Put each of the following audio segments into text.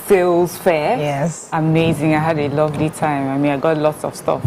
sales fair. Yes. Amazing. I had a lovely time. I mean, I got lots of stuff.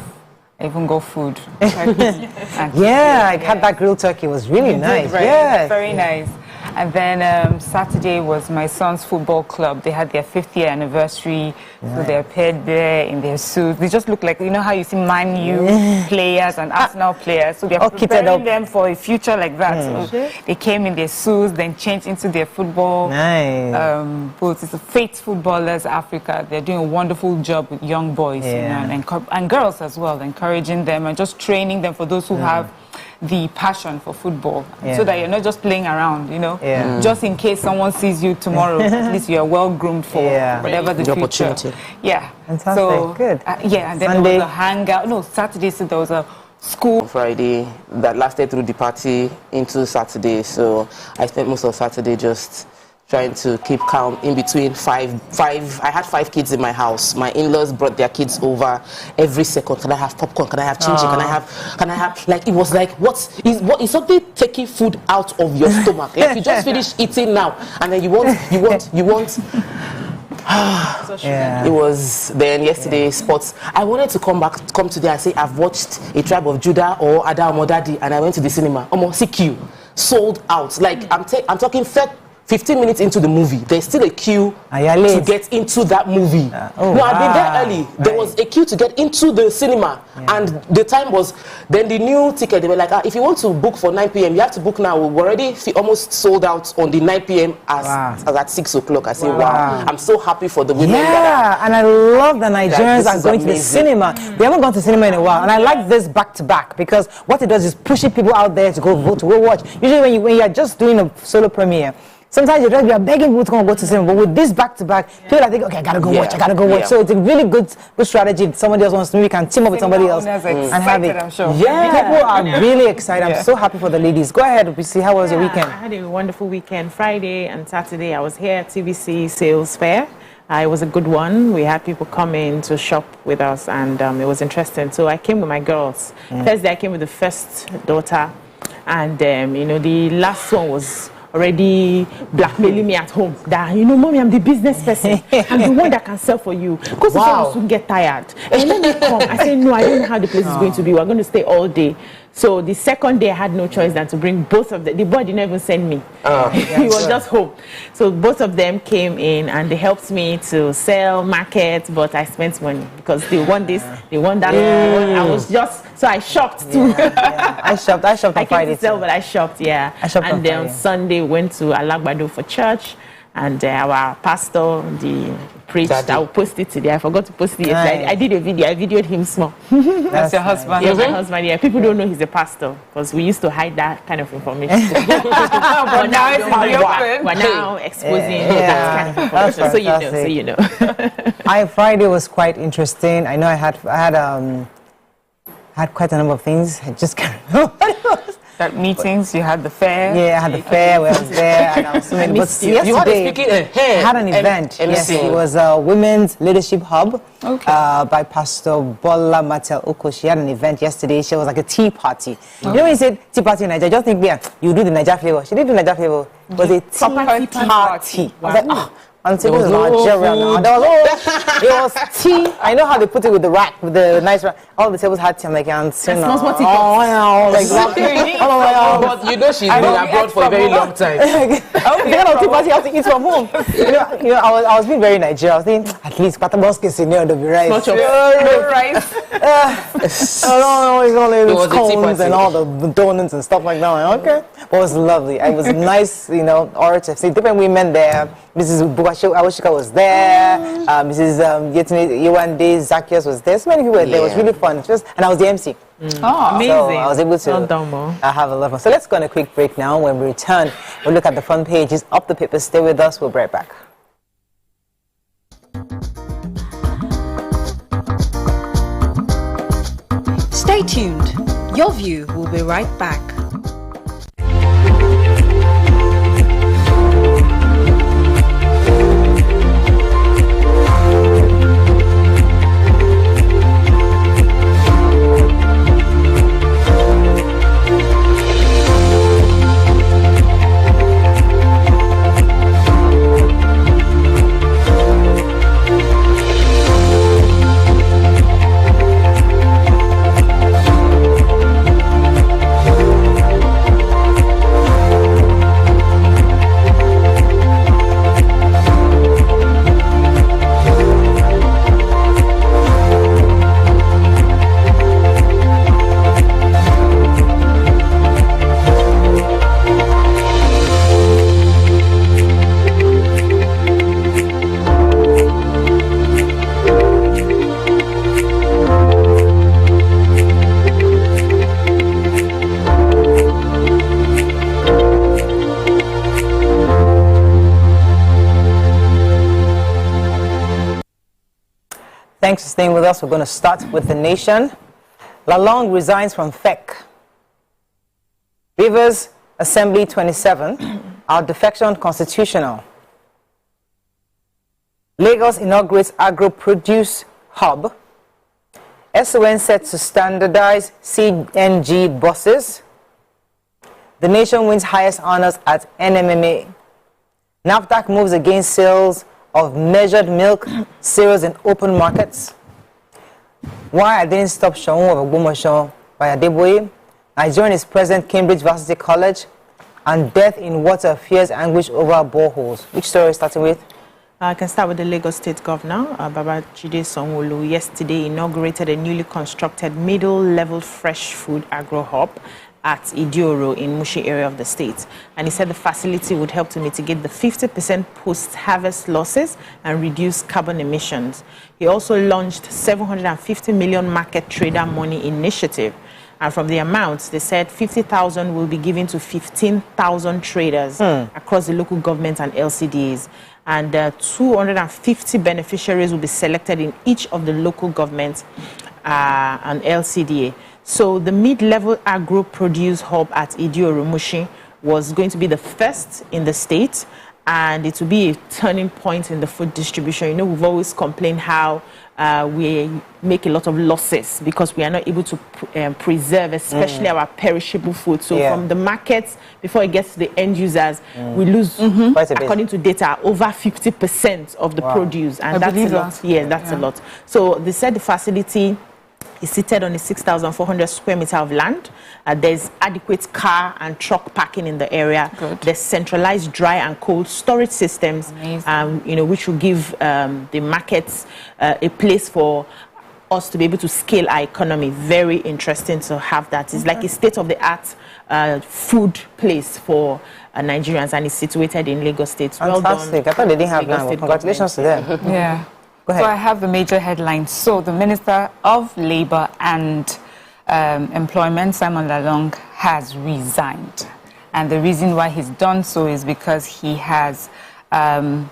I even got food. Yeah, I had that grilled turkey. It was really nice. Right? Yes. Very nice. And then Saturday was my son's football club. They had their 5th year anniversary. Nice. So they appeared there in their suits. They just look like, you know how you see Man U players and Arsenal players. So they're preparing them for a future like that. So they came in their suits, then changed into their football. Nice. Both it's Faith Footballers Africa. They're doing a wonderful job with young boys and girls as well, encouraging them and just training them for those who have the passion for football, so that you're not just playing around, you know. Just in case someone sees you tomorrow, at least you're well groomed for whatever the future. Opportunity. Yeah. Fantastic. So good. And then Sunday. there was a hangout. No, Saturday, so there was a school. Friday that lasted through the party into Saturday. So I spent most of Saturday just trying to keep calm in between five. I had 5 kids in my house. My in-laws brought their kids over every second. Can I have popcorn? Can I have chin-chin? Can I have, like, it was like, what is something taking food out of your stomach? Like, you just finished eating now, and then you want. It was then yesterday sports. I wanted to come today and say I've watched A Tribe of Judah or Adam Modadi, and I went to the cinema. Almost CQ sold out. Like I'm talking 15 minutes into the movie, there's still a queue to get into that movie. I've been there early. There was a queue to get into the cinema, and the time was, then the new ticket, they were like, if you want to book for 9 p.m., you have to book now. We're already almost sold out on the 9 p.m. as at 6 o'clock. I say, wow. I'm so happy for the women. Yeah, and I love the Nigerians are going to the cinema. They haven't gone to cinema in a while, and I like this back-to-back, because what it does is pushing people out there to go vote, to go watch. Usually when you're just doing a solo premiere, sometimes you are begging people to go to cinema, but with this back-to-back, people are thinking, okay, I gotta go watch, I gotta go watch. So it's a really good strategy. If somebody else wants to, we can team up with somebody else and have it. I'm sure. People are really excited. I'm so happy for the ladies. Go ahead, Bisi. How was your weekend? I had a wonderful weekend. Friday and Saturday, I was here at TVC Sales Fair. It was a good one. We had people come in to shop with us, and it was interesting. So I came with my girls. First day, I came with the first daughter, and the last one was already blackmailing me at home that, mommy, I'm the business person. I'm the one that can sell for you. Because the will soon get tired. And let me come. I said, no, I don't know how the place is going to be. We're going to stay all day. So the second day, I had no choice than to bring both of them. The boy didn't even send me. He was just home. So both of them came in and they helped me to sell, market, but I spent money because they want this, they want that. I was just, so I shopped too. I shopped on Friday. I came to sell, but I shopped, I shopped and then on Sunday, went to Alagbado for church. And our pastor, preached. I will post it today. I forgot to post it yesterday. I did a video. I videoed him small. That's your husband? Yeah, my husband. Yeah, people don't know he's a pastor because we used to hide that kind of information. But now it's in the open. We're now exposing that kind of information. So you know. Friday was quite interesting. I know I had quite a number of things. I just can't remember what it was. That meetings, you had the fair. Yeah, I had the fair where I was there, and I was swimming. But yesterday, I had an event. Yes, it was a Women's Leadership Hub by Pastor Bola Matel Oko. She had an event yesterday. She was like a tea party. You know when you say tea party in Nigeria, just think, you do the Nigeria flavor. She didn't do Nigeria flavor. It was a tea party. I was like, until it was Nigeria now. It was tea. I know how they put it with the rack, with the nice rack. All the tables had tea. I'm like, I'm saying, but you know she's been abroad for a very long time. The kind of tea party you have to eat from home. I was being very Nigerian. I was thinking, at least Pataboske senior to be rice. No rice. It's only the scones and all the donuts and stuff like that. Okay. But it was lovely. It was nice, orative. See, different women there. Mrs. Awashika was there. Mrs. Yewande Zacchaeus was there. So many people were there. It was really fun. And I was the MC. Amazing. So I was able to have a lot of fun. So let's go on a quick break now. When we return, we'll look at the front pages of the paper. Stay with us. We'll be right back. Stay tuned. Your View will be right back. Thanks for staying with us. We're going to start with the nation. Lalong resigns from FEC. Rivers Assembly 27, our defection constitutional. Lagos inaugurates agro-produce hub. SON set to standardize CNG buses. The nation wins highest honors at NMMA. NAFDAC moves against sales of measured milk cereals in open markets. Why I didn't stop Shaun of Ogbomoso by Adeboye. Nigerian is present Cambridge Varsity College. And death in water fears anguish over boreholes. Which story are you starting with? I can start with the Lagos State Governor, Babajide Sanwo-Olu, yesterday inaugurated a newly constructed middle-level fresh food agro hub at Idioro in Mushi area of the state. And he said the facility would help to mitigate the 50% post-harvest losses and reduce carbon emissions. He also launched 750 million market trader money initiative. And from the amounts, they said 50,000 will be given to 15,000 traders across the local government and LCDs. And 250 beneficiaries will be selected in each of the local governments and LCDA. So the mid-level agro-produce hub at Idioro Mushi was going to be the first in the state, and it will be a turning point in the food distribution. You know, we've always complained how we make a lot of losses because we are not able to preserve, especially our perishable food. So from the markets, before it gets to the end users, we lose, according to data, over 50% of the produce. And that's a lot. Yeah, that's a lot. So they said the facility is seated on a 6,400 square meter of land. There's adequate car and truck parking in the area. There's centralized dry and cold storage systems, you know, which will give the markets a place for us to be able to scale our economy. Very interesting to have that. It's like a state-of-the-art food place for Nigerians, and it's situated in Lagos State. Fantastic. I thought they didn't have land. Congratulations to them. Yeah. So I have the major headlines. So the Minister of Labour and Employment, Simon Lalong, has resigned. And the reason why he's done so is because he has opted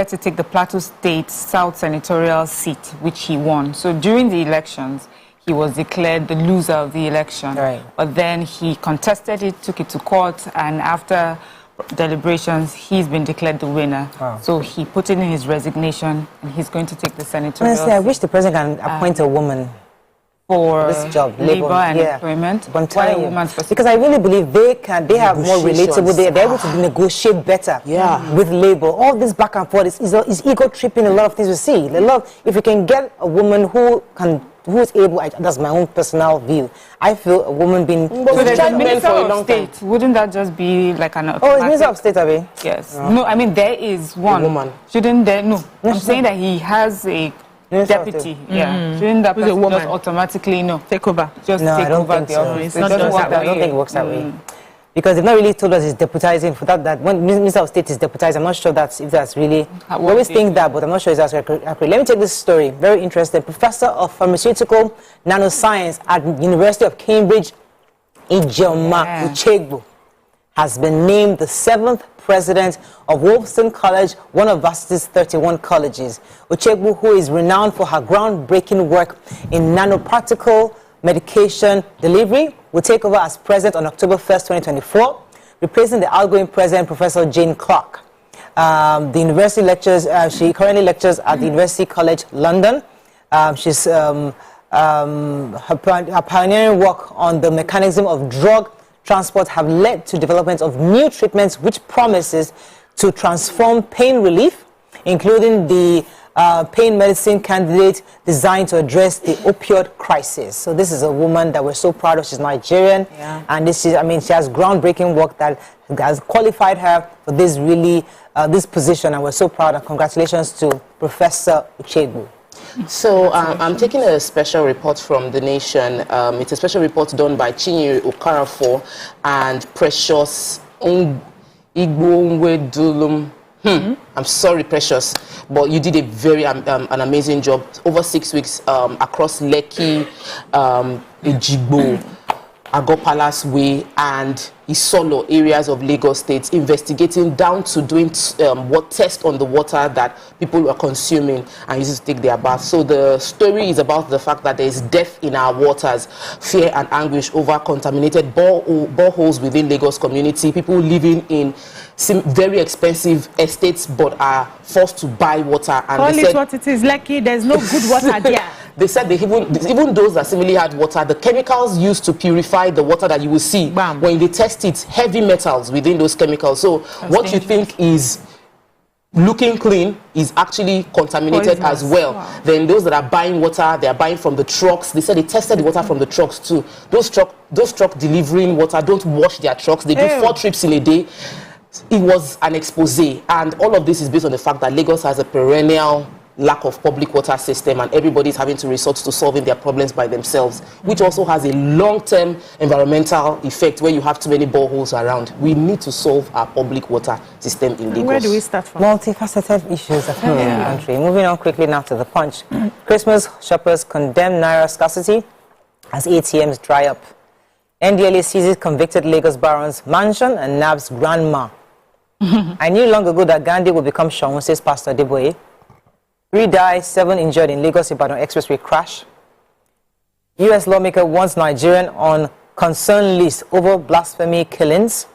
to take the Plateau State South Senatorial seat, which he won. So during the elections, he was declared the loser of the election. But then he contested it, took it to court, and after deliberations, he's been declared the winner. So he put in his resignation, and he's going to take the senatorial. Honestly, I wish the president can appoint a woman for this job, labor and employment. Why a woman? Because I really believe they have more relatable. They're able to negotiate better with labor. All this back and forth is ego tripping. A lot of things we see. If you can get a woman who is able, that's my own personal view. I feel a woman being... So there's a Minister of State. Wouldn't that just be like an automatic... Oh, it's Minister of State, Abi? Yes. No, I mean, there is one. A woman. Shouldn't there... No, I'm saying that he has a deputy. Shouldn't that person just automatically, take over? Just take over the office. I don't think it works that way. Because they've not really told us he's deputizing. For that when Minister of State is deputized, I'm not sure if that's really... We always think that, but I'm not sure if that's accurate. Let me take this story. Very interesting. Professor of Pharmaceutical Nanoscience at University of Cambridge, Ijoma Uchegbu, has been named the 7th president of Wolfson College, one of Varsity's 31 colleges. Uchegbu, who is renowned for her groundbreaking work in nanoparticle medication delivery, will take over as president on October 1st, 2024, replacing the outgoing president, Professor Jane Clark. The university lectures, she currently lectures at the University College London. Her pioneering work on the mechanism of drug transport have led to development of new treatments which promises to transform pain relief, including the pain medicine candidate designed to address the opioid crisis. So this is a woman that we're so proud of. She's Nigerian, and she has groundbreaking work that has qualified her for this this position, and we're so proud. And congratulations to Professor Uchegbu. So I'm taking a special report from The Nation. It's a special report done by Chinyere Okarafo and Precious Igboonwedulum. I'm sorry, Precious, but you did a very an amazing job. Over 6 weeks across Lekki, Ejigbo, Agor Palace Way and Isolo areas of Lagos State, investigating down to doing what test on the water that people are consuming and using to take their bath. So the story is about the fact that there is death in our waters, fear and anguish over contaminated boreholes within Lagos community, people living in very expensive estates but are forced to buy water. And call it what it is, lucky there's no good water there. They said even those that seemingly had water, the chemicals used to purify the water that you will see, when they test it, heavy metals within those chemicals. So what you think is looking clean is actually contaminated as well. Then those that are buying water, they are buying from the trucks. They said they tested the water from the trucks too. Those truck delivering water don't wash their trucks. They do 4 trips in a day. It was an expose, and all of this is based on the fact that Lagos has a perennial lack of public water system, and everybody is having to resort to solving their problems by themselves, which also has a long-term environmental effect where you have too many boreholes around. We need to solve our public water system in Lagos. Where do we start from? Multifaceted issues affecting the country. Moving on quickly now to the Punch. Christmas shoppers condemn naira scarcity as ATMs dry up. NDLA seizes convicted Lagos Baron's mansion and nabs grandma. I knew long ago that Gandhi would become Sean, says Pastor Deboye. 3 died, 7 injured in Lagos-Ibadan expressway crash. U.S. lawmaker wants Nigerian on concern list over blasphemy killings.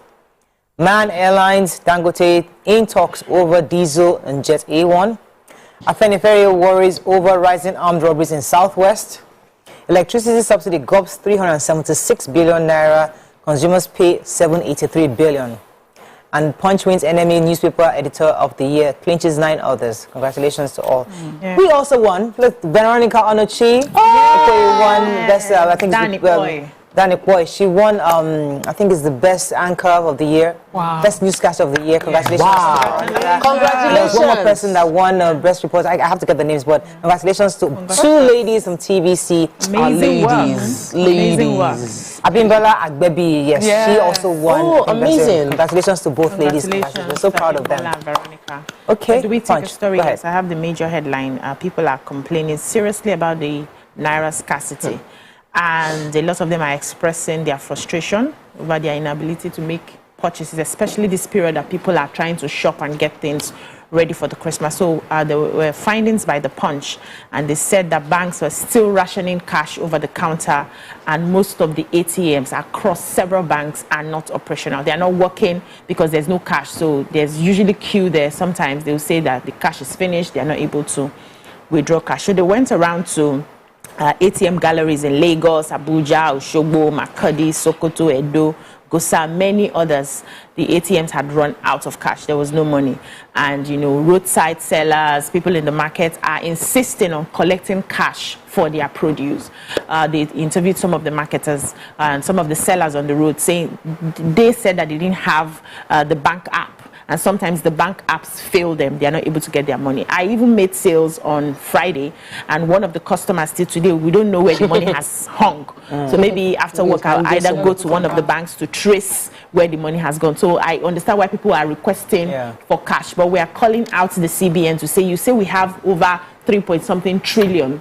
Man Airlines Dangote in talks over diesel and jet A1. Afenifere worries over rising armed robberies in Southwest. Electricity subsidy gobs 376 billion naira. Consumers pay 783 billion. And Punch wins NME Newspaper Editor of the Year, clinches 9 others. Congratulations to all. We also won. Look, Veronica Onochi. Won best, I think Danny Boy. She won, I think it's the best anchor of the year. Best newscaster of the year. Congratulations. Congratulations. There's one more person that won best reporter. I have to get the names, but congratulations to 2 ladies from TVC. Amazing work. Abimbola Agbebi, yes, she also won. Oh, amazing. Congratulations to both ladies. We're so proud of them. Veronica. Okay, do we take a story? Yes, I have the major headline. People are complaining seriously about the naira scarcity. And a lot of them are expressing their frustration over their inability to make purchases, especially this period that people are trying to shop and get things ready for the Christmas. So there were findings by the Punch, and they said that banks were still rationing cash over the counter, and most of the ATMs across several banks are not operational. They are not working because there's no cash. So there's usually queue there. Sometimes they will say that the cash is finished. They are not able to withdraw cash. So they went around to ATM galleries in Lagos, Abuja, Osogbo, Makurdi, Sokoto, Edo, Gosa, many others. The ATMs had run out of cash. There was no money. And, you know, roadside sellers, people in the market are insisting on collecting cash for their produce. They interviewed some of the marketers and some of the sellers on the road, saying they said that they didn't have the bank app. And sometimes the bank apps fail them. They are not able to get their money. I even made sales on Friday, and one of the customers still today, we don't know where the money has hung. So maybe after work, I'll either go to one of the banks to trace where the money has gone. So I understand why people are requesting for cash, but we are calling out the CBN to say, you say we have over 3-point-something trillion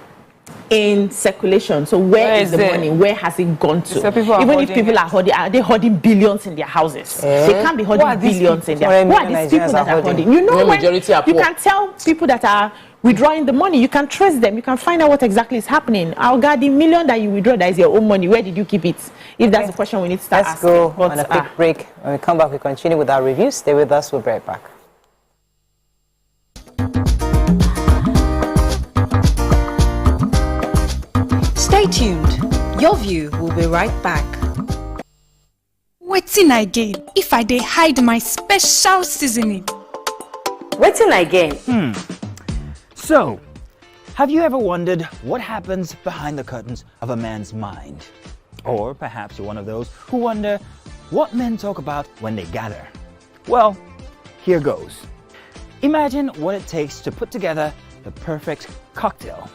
in circulation. So where is the money? Where has it gone to? Even if people are they hoarding billions in their houses? They can't be hoarding billions in their houses. Who are these people that are hoarding? You know, when you can tell people that are withdrawing the money, you can trace them, you can find out what exactly is happening. The million that you withdraw, that is your own money, where did you keep it? If that's the question we need to start asking. Let's go on a quick break. When we come back, we continue with our review. Stay with us, we'll be right back. Stay tuned. Your View will be right back. Wetin again if I dey hide my special seasoning? Wetin again? So, have you ever wondered what happens behind the curtains of a man's mind? Or perhaps you're one of those who wonder what men talk about when they gather. Well, here goes. Imagine what it takes to put together the perfect cocktail.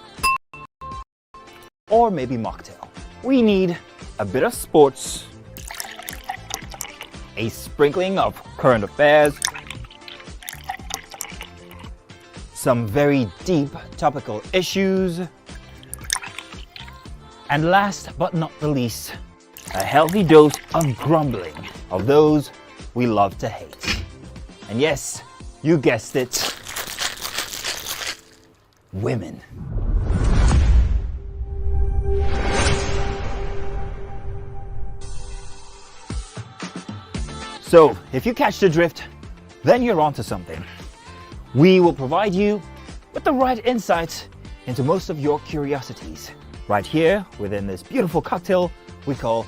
Or maybe mocktail. We need a bit of sports, a sprinkling of current affairs, some very deep topical issues, and last but not the least, a healthy dose of grumbling of those we love to hate. And yes, you guessed it, women. So, if you catch the drift, then you're onto something. We will provide you with the right insights into most of your curiosities, right here within this beautiful cocktail we call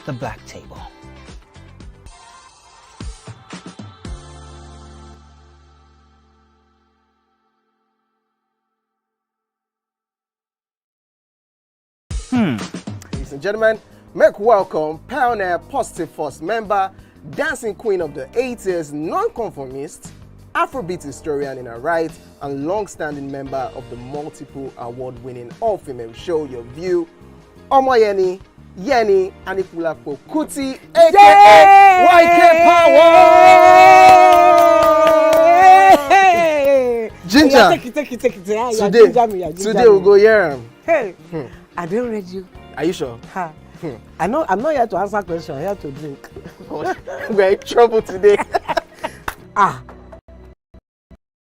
the Black Table. Ladies and gentlemen, make welcome pioneer Positive Force member, dancing queen of the 80s, non-conformist, Afrobeat historian in her right, and long-standing member of the multiple award-winning all-female show Your View, Omoyeni Yeni Anikulapo Kuti, aka YK Power! Ginger! Take it. Today we'll go here. Hey, I didn't read you. Are you sure? Ha. I know I'm not here to answer questions, I'm here to drink. We're in trouble today.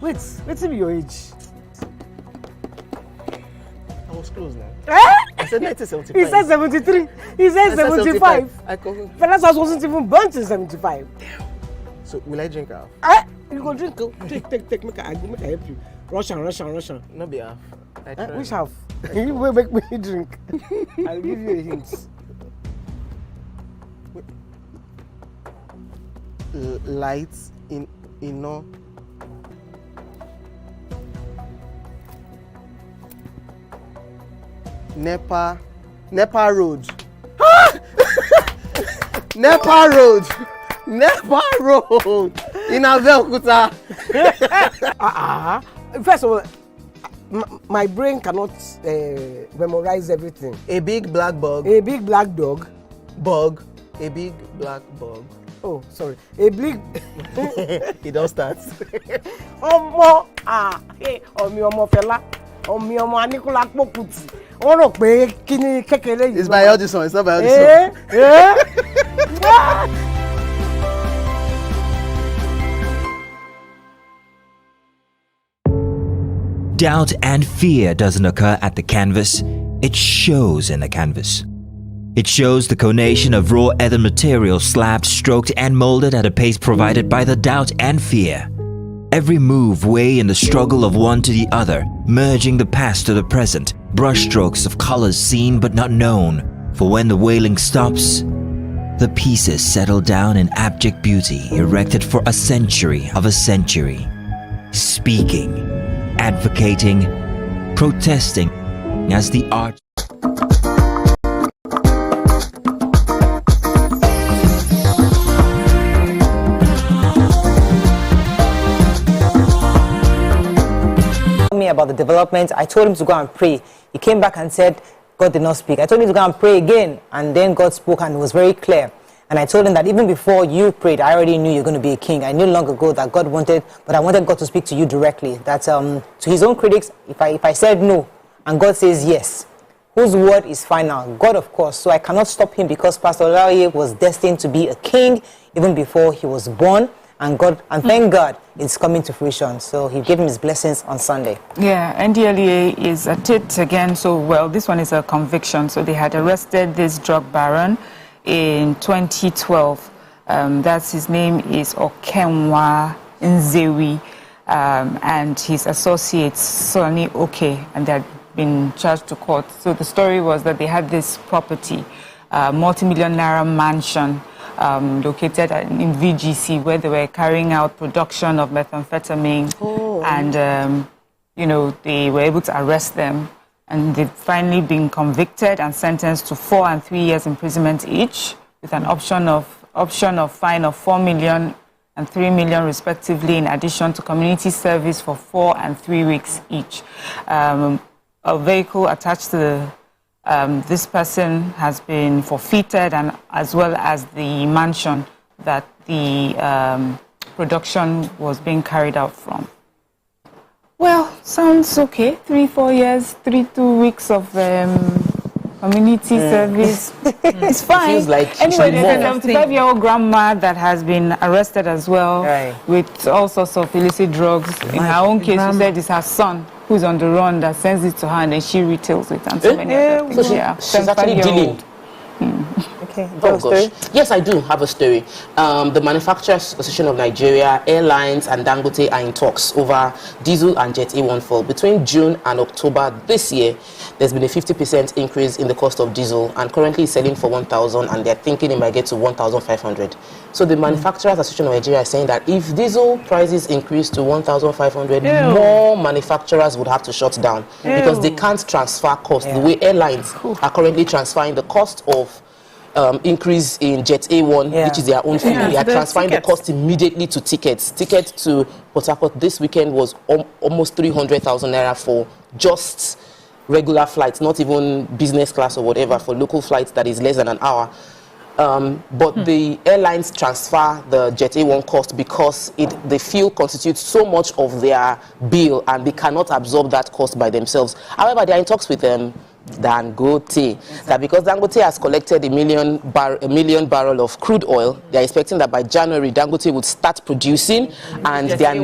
Wait till your age. I was close now. I said 1975. He said 73. He said 75. Fellas wasn't even born in 75. So will I drink half? You go drink. Take. Make I help you. Russian. No be half. Which half? You will make me drink. I'll give you a hint. Lights in no. Nepa Road. Nepa Road in Abeokuta. First of all, my brain cannot memorize everything. A big black bug. A big black dog. Bug. A big black bug. Oh, sorry. A big. It don't start. Omo ọmọ fẹlá. Ọmọ Anikulapo Kuti. Wọ́n rò pé kíni kékeré yìí. It's by Audison. It's not by Audison. Doubt and fear doesn't occur at the canvas, it shows in the canvas. It shows the conation of raw earthen material slabbed, stroked and molded at a pace provided by the doubt and fear. Every move way in the struggle of one to the other, merging the past to the present, brushstrokes of colors seen but not known. For when the wailing stops, the pieces settle down in abject beauty erected for a century of a century. Speaking, advocating, protesting as the art. Me about the development. I told him to go and pray. He came back and said God did not speak. I told him to go and pray again, and then God spoke, and it was very clear. And I told him that even before you prayed, I already knew you're going to be a king. I knew long ago that God wanted, but I wanted God to speak to you directly. That to his own critics, if I said no and God says yes, whose word is final? God, of course. So I cannot stop him because Pastor Olaoye was destined to be a king even before he was born. And thank God, it's coming to fruition. So he gave him his blessings on Sunday. Yeah, NDLEA is at it again. So, well, this one is a conviction. So they had arrested this drug baron in 2012. That's his name is Okenwa Nzewi, and his associate Sonny Oke, and they had been charged to court. So the story was that they had this property, multi-million naira mansion, located in VGC, where they were carrying out production of methamphetamine. And they were able to arrest them, and they've finally been convicted and sentenced to 4 and 3 years imprisonment each, with an option of fine of 4 million and 3 million respectively, in addition to community service for 4 and 3 weeks each. A vehicle attached to this person has been forfeited, and as well as the mansion that the production was being carried out from. Well, sounds okay. 3-4 years, 2 weeks of community service. It's fine. It feels like anyway, there's a 75-year-old grandma that has been arrested as well with all sorts of illicit drugs. In her own case, she said it's her son who's on the run that sends it to her and then she retails it and so many other things. So she's actually dealing. Okay. Oh gosh. Yes, I do have a story. The Manufacturers Association of Nigeria, airlines and Dangote are in talks over diesel and jet A1 fuel. Between June and October this year, there's been a 50% increase in the cost of diesel, and currently it's selling for 1,000, and they're thinking it might get to 1,500. So the Manufacturers Association of Nigeria is saying that if diesel prices increase to 1,500, more manufacturers would have to shut down because they can't transfer cost the way airlines are currently transferring the cost of increase in jet A1, which is their own fuel. They are transferring the cost immediately to tickets. Ticket to Port Harcourt this weekend was almost 300,000 naira for just regular flights, not even business class or whatever, for local flights that is less than an hour. But the airlines transfer the jet A1 cost because the fuel constitutes so much of their bill and they cannot absorb that cost by themselves. However, they are in talks with Dangote, that because Dangote has collected a million barrel of crude oil, they are expecting that by January Dangote would start producing and they're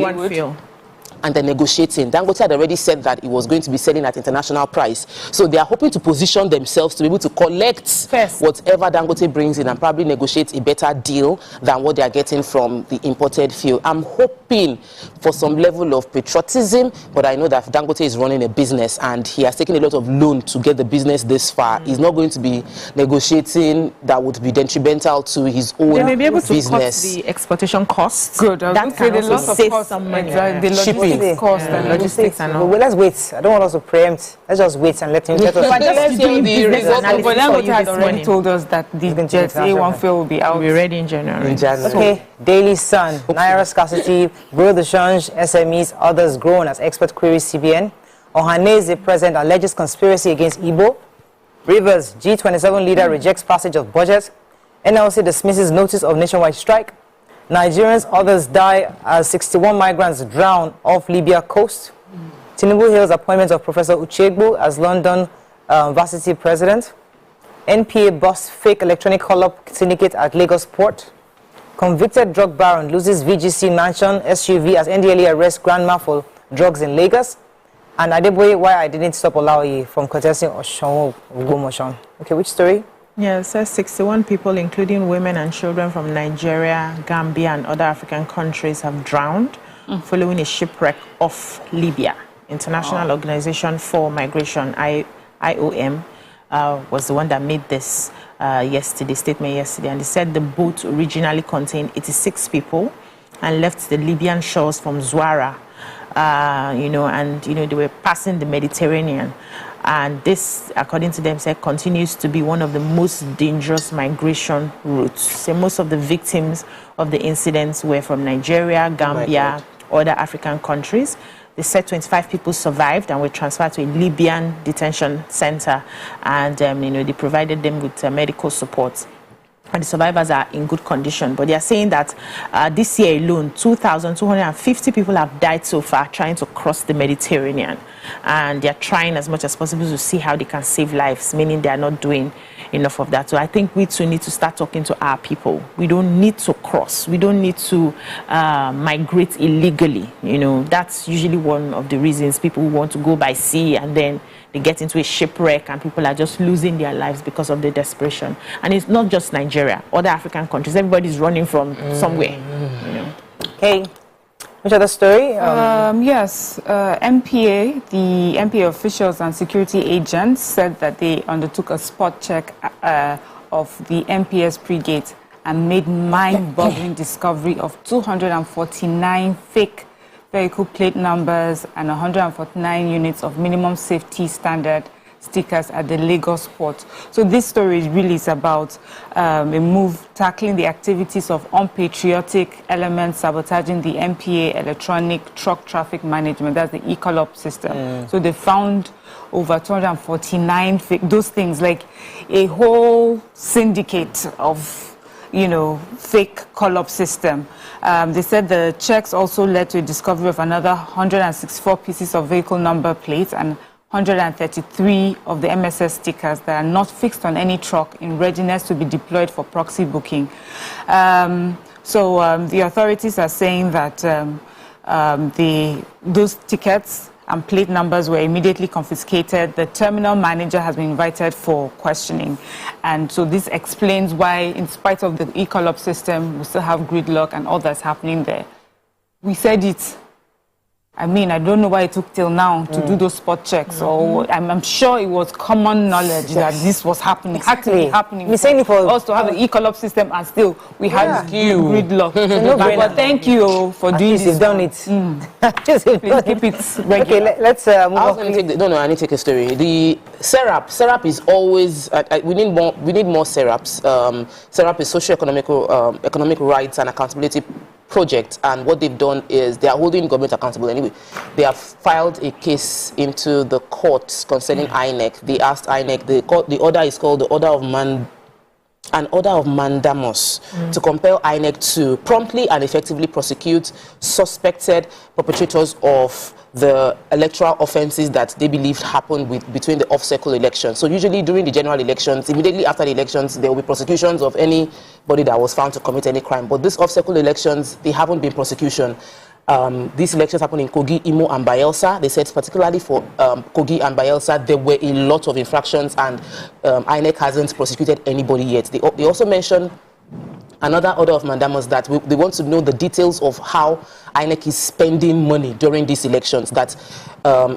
negotiating. Dangote had already said that it was going to be selling at international price. So they are hoping to position themselves to be able to collect whatever Dangote brings in and probably negotiate a better deal than what they are getting from the imported fuel. I'm hoping for some level of patriotism, but I know that Dangote is running a business and he has taken a lot of loan to get the business this far. He's not going to be negotiating that would be detrimental to his own business. They may be able to cut the exportation costs. Good. That can also save some money. Cost and logistics and all. Well, let's wait. I don't want us to preempt. Let's just wait and let him get us. Let's hear the results. But Dangote had already told us that the jet A1 fuel will be out. We'll be ready in January. Okay. Daily Sun, Naira scarcity, grow the change, SMEs, others grown as expert queries CBN. Ohaneze president alleges conspiracy against Igbo. Rivers, G27 leader rejects passage of budget. NLC dismisses notice of nationwide strike. Nigerians, others die as 61 migrants drown off Libya coast. Tinubu hails appointment of Professor Uchegbu as London varsity president. NPA busts fake electronic call-up syndicate at Lagos port. Convicted drug baron loses VGC mansion SUV as NDLE arrests grandma for drugs in Lagos. And Adeboye, why I didn't stop Olaoye from contesting Oshun Ugomoshon. Okay, which story? Yeah, it says 61 people, including women and children from Nigeria, Gambia, and other African countries have drowned following a shipwreck off Libya. International Organization for Migration, IOM, was the one that made this statement yesterday. And they said the boat originally contained 86 people and left the Libyan shores from Zwara, they were passing the Mediterranean. And this, according to them, said continues to be one of the most dangerous migration routes. So most of the victims of the incidents were from Nigeria, Gambia, other African countries. They said 25 people survived and were transferred to a Libyan detention center. And, they provided them with medical support. And the survivors are in good condition. But they are saying that this year alone, 2,250 people have died so far trying to cross the Mediterranean. And they are trying as much as possible to see how they can save lives, meaning they are not doing enough of that. So I think we too need to start talking to our people. We don't need to cross. We don't need to migrate illegally. That's usually one of the reasons people want to go by sea and then they get into a shipwreck and people are just losing their lives because of the desperation. And it's not just Nigeria, other African countries. Everybody's running from somewhere. Okay. Which other story? Yes, MPA, the MPA officials and security agents said that they undertook a spot check of the MPS pre-gate and made mind-boggling discovery of 249 fake vehicle plate numbers and 149 units of minimum safety standard stickers at the Lagos port. So this story really is about a move tackling the activities of unpatriotic elements sabotaging the MPA electronic truck traffic management. That's the e-call-up system. So they found over 249 those things, like a whole syndicate of fake call-up system. They said the checks also led to a discovery of another 164 pieces of vehicle number plates and 133 of the MSS stickers that are not fixed on any truck in readiness to be deployed for proxy booking. So the authorities are saying that those tickets and plate numbers were immediately confiscated. The terminal manager has been invited for questioning. And so this explains why, in spite of the e-collab system, we still have gridlock and all that's happening there. We said it. I mean, I don't know why it took till now to do those spot checks. Or I'm sure it was common knowledge that this was happening. Exactly. Had to be happening. We're saying it for us to have an e-collab system, and still we had gridlock. But thank you for doing this. You've done it. Please keep it regular. Okay, let's move on. I need to take a story. The syrup is always. We need more syrups. Syrup is economic rights and accountability project, and what they've done is they are holding government accountable anyway. They have filed a case into the courts concerning INEC. They asked INEC, the order is called the Order of Mandamus, to compel INEC to promptly and effectively prosecute suspected perpetrators of the electoral offences that they believed happened between the off-cycle elections. So usually during the general elections, immediately after the elections, there will be prosecutions of anybody that was found to commit any crime. But these off-cycle elections, they haven't been prosecution. These elections happened in Kogi, Imo, and Bayelsa. They said particularly for Kogi and Bayelsa, there were a lot of infractions, and INEC hasn't prosecuted anybody yet. They also mentioned another order of mandamus that they want to know the details of how INEC is spending money during these elections, that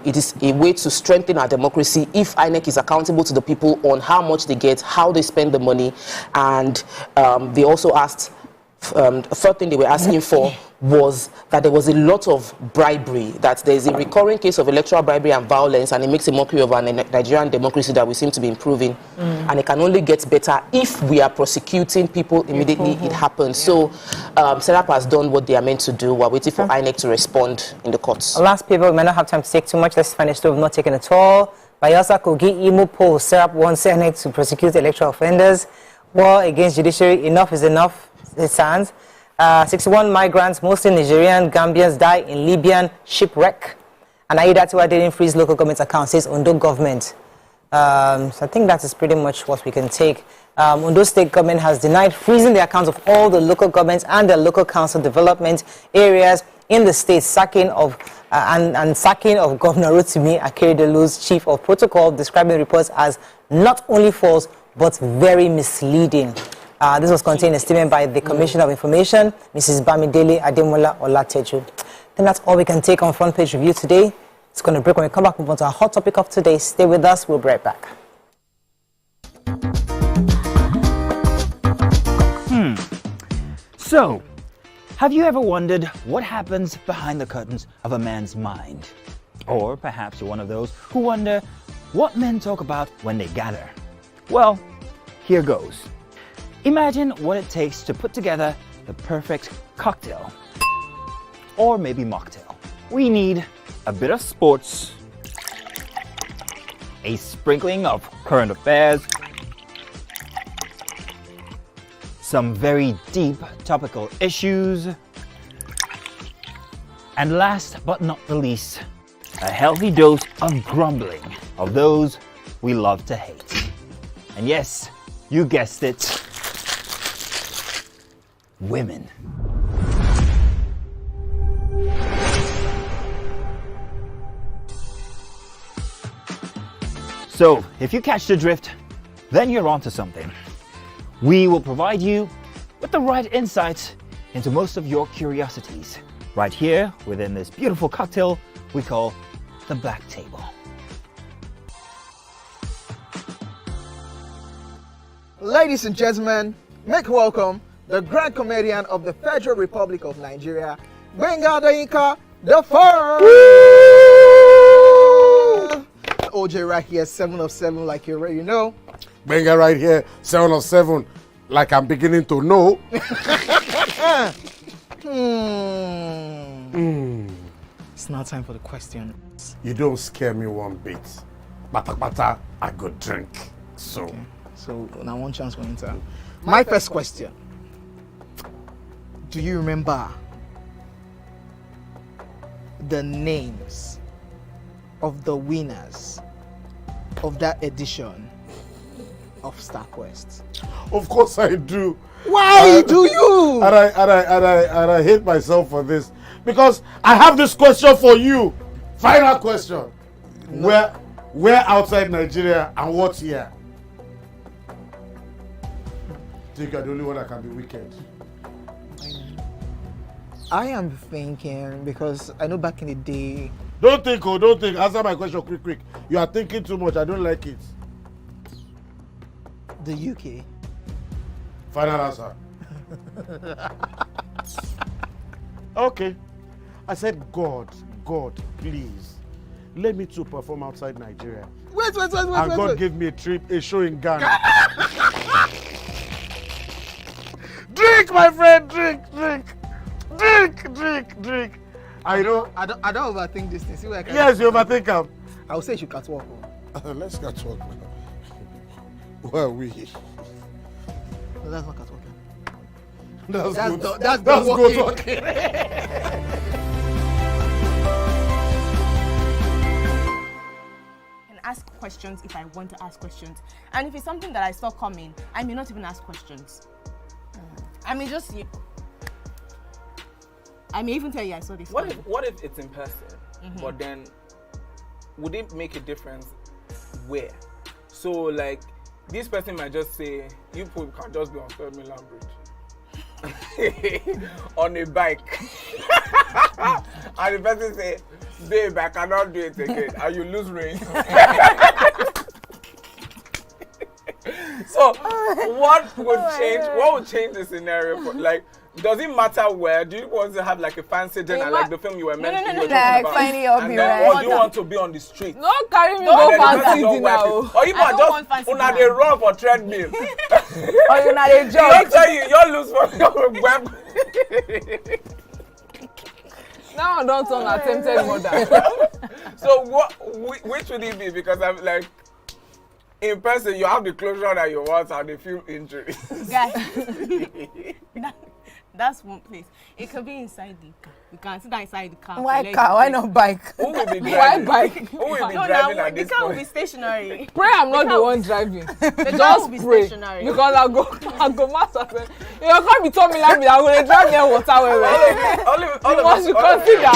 it is a way to strengthen our democracy if INEC is accountable to the people on how much they get, how they spend the money. And they also asked, the third thing they were asking for was that there was a lot of bribery, that there is a recurring case of electoral bribery and violence, and it makes a mockery of our Nigerian democracy that we seem to be improving. And it can only get better if we are prosecuting people immediately it happens. So SERAP has done what they are meant to do. We're waiting for INEC to respond in the courts. Last people, we may not have time to take too much. Let's finish. We've not taken at all. Bayelsa, Kogi, Imo, poll. SERAP wants INEC to prosecute electoral offenders. War against judiciary. Enough is enough. It stands. 61 migrants, mostly Nigerian Gambians, die in Libyan shipwreck. And Aidatiwa didn't freeze local government accounts, says Ondo government. So I think that is pretty much what we can take. Ondo state government has denied freezing the accounts of all the local governments and the local council development areas in the state, sacking of Governor Rotimi Akeredolu's chief of protocol, describing reports as not only false but very misleading. This was contained in a statement by the Commissioner of Information, Mrs. Bamidele Ademola Olateju. Then that's all we can take on Front Page Review today. It's going to break. When we come back, move on to our hot topic of today. Stay with us. We'll be right back. So, have you ever wondered what happens behind the curtains of a man's mind? Or perhaps you're one of those who wonder what men talk about when they gather. Well, here goes. Imagine what it takes to put together the perfect cocktail, or maybe mocktail. We need a bit of sports, a sprinkling of current affairs, some very deep topical issues, and last but not the least, a healthy dose of grumbling of those we love to hate. And yes, you guessed it. Women. So, if you catch the drift, then you're onto something. We will provide you with the right insights into most of your curiosities, right here within this beautiful cocktail we call the Black Table. Ladies and gentlemen, make welcome the grand comedian of the Federal Republic of Nigeria, Gbenga Adeyinka the First. OJ right here, 7 of 7, like you already know. Gbenga right here, 7 of 7, like I'm beginning to know. It's now time for the question. You don't scare me one bit. Bata, I go drink. So. Okay. So now one chance for enter. My first question. Do you remember the names of the winners of that edition of StarQuest? Of course I do. Why do you? And I hate myself for this because I have this question for you. Final question. No. Where outside Nigeria and what year? I think you're the only one that can be wicked. I am thinking because I know back in the day. Don't think. Answer my question quick. You are thinking too much. I don't like it. The UK. Final answer. Okay. I said, God, please, let me to perform outside Nigeria. Wait. And God gave me a show in Ghana. Drink, my friend, drink. I don't overthink this thing. See where I can. Yes, you overthink them. I would say you should catwalk. Let's catwalk now. Where are we? No, that's not catwalking. That's good talking. Ask questions if I want to ask questions, and if it's something that I saw coming, I may not even ask questions. I may even tell you I saw this. What if it's in person? But then would it make a difference where? So like this person might just say you people can just be on Third Mainland Bridge on a bike, and the person say, babe, I cannot do it again, and you lose range. So what would change? What would change the scenario? Like, does it matter where? Do you want to have like a fancy dinner, like the film you were mentioning? No, like finding up and then, or do you want to be on the street? Don't carry me go fancy dinner. Or you might just una dey run for treadmill. Or una dey jog. Don't tell you lose for your web. Now I don't turn attempted murder. So which would it be? Because I'm like, in person you have the closure that you want and the few injuries. Guys, that's one place. It could be inside the car. You can sit down inside the car. Why car? Why not bike? Who will be driving? Why bike? Who will be driving at this point? The car will be stationary. Pray I'm not the one driving. Just pray. Stationary. Because I'll go master. You can't be telling me like I'm going to drive near water. All of us should consider.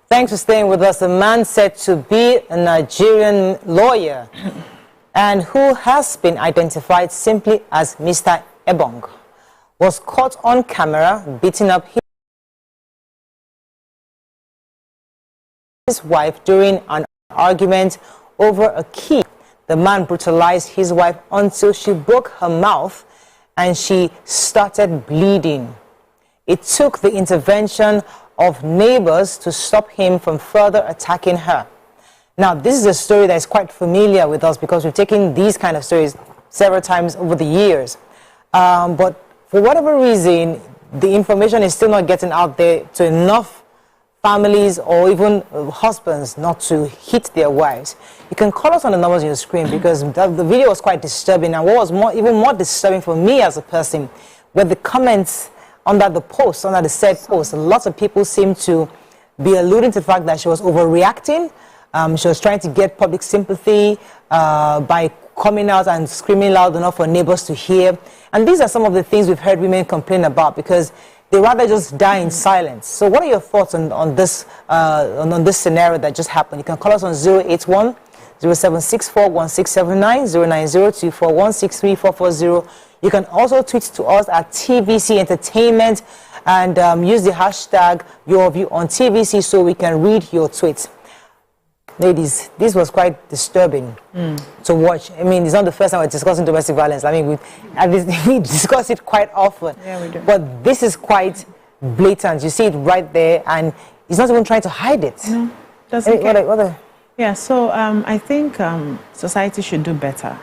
Thanks for staying with us. A man said to be a Nigerian lawyer and who has been identified simply as Mr. Ebong was caught on camera beating up his wife during an argument over a key. The man brutalized his wife until she broke her mouth and she started bleeding. It took the intervention of neighbors to stop him from further attacking her. Now, this is a story that is quite familiar with us because we've taken these kind of stories several times over the years. But for whatever reason, the information is still not getting out there to enough families or even husbands not to hit their wives. You can call us on the numbers on your screen because the video was quite disturbing. And what was even more disturbing for me as a person were the comments under the post, under the said post. Lots of people seem to be alluding to the fact that she was overreacting. She was trying to get public sympathy by coming out and screaming loud enough for neighbors to hear. And these are some of the things we've heard women complain about because they rather just die in silence. So what are your thoughts on this scenario that just happened? You can call us on 081 0764 1679 0902 4163440. You can also tweet to us at TVC Entertainment and use the hashtag YourView on TVC so we can read your tweets. Ladies, this was quite disturbing to watch. I mean, it's not the first time we're discussing domestic violence. I mean, we discuss it quite often. Yeah, we do. But this is quite blatant. You see it right there, and he's not even trying to hide it. No, doesn't Yeah, so I think society should do better.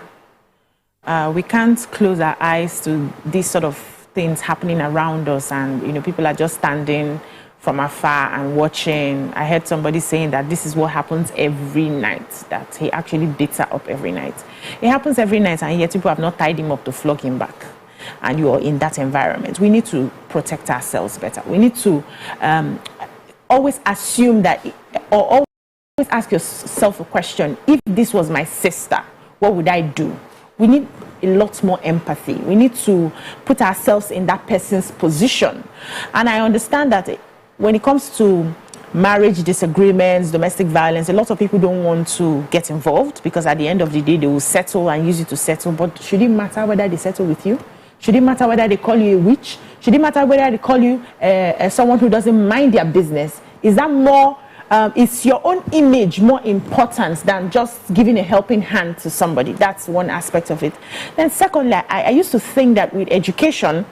We can't close our eyes to these sort of things happening around us, and people are just standing from afar and watching. I heard somebody saying that this is what happens every night, that he actually beats her up every night. It happens every night, and yet people have not tied him up to flog him back. And you are in that environment. We need to protect ourselves better. We need to always assume that, or always ask yourself a question: if this was my sister, what would I do? We need a lot more empathy. We need to put ourselves in that person's position. And I understand that when it comes to marriage disagreements, domestic violence, a lot of people don't want to get involved because at the end of the day, they will settle and use it to settle. But should it matter whether they settle with you? Should it matter whether they call you a witch? Should it matter whether they call you someone who doesn't mind their business? Is that more, is your own image more important than just giving a helping hand to somebody? That's one aspect of it. Then secondly, I used to think that with education,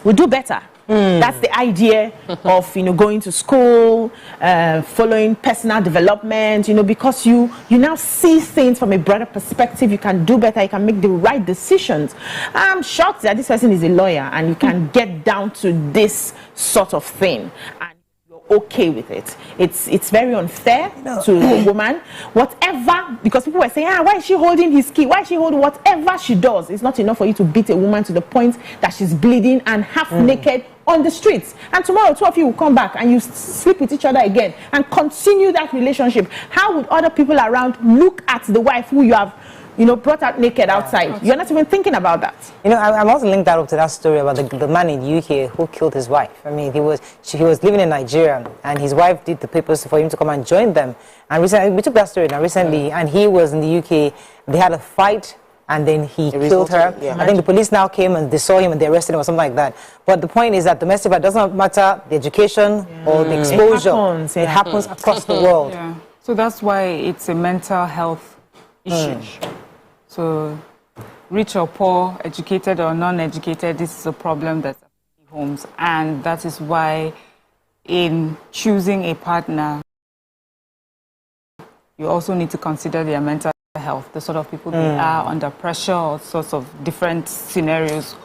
we do better. That's the idea of, going to school, following personal development, because you now see things from a broader perspective. You can do better. You can make the right decisions. I'm shocked that this person is a lawyer and you can get down to this sort of thing. And okay with it. It's very unfair to a woman. Whatever, because people were saying, why is she holding his key? Why is she holding whatever she does? It's not enough for you to beat a woman to the point that she's bleeding and half naked on the streets. And tomorrow, two of you will come back and you sleep with each other again and continue that relationship. How would other people around look at the wife who you have brought out naked outside? You're not even thinking about that. I'm also linked that up to that story about the man in the UK who killed his wife. I mean, he was living in Nigeria, and his wife did the papers for him to come and join them. And recently, we took that story now recently, and he was in the UK. They had a fight, and then he killed her. I think the police now came and they saw him and they arrested him or something like that. But the point is that domestic violence doesn't matter the education or the exposure. It happens across the world. Yeah. So that's why it's a mental health issue. So, rich or poor, educated or non-educated, this is a problem that's in homes. And that is why in choosing a partner, you also need to consider their mental health, the sort of people they are under pressure, all sorts of different scenarios,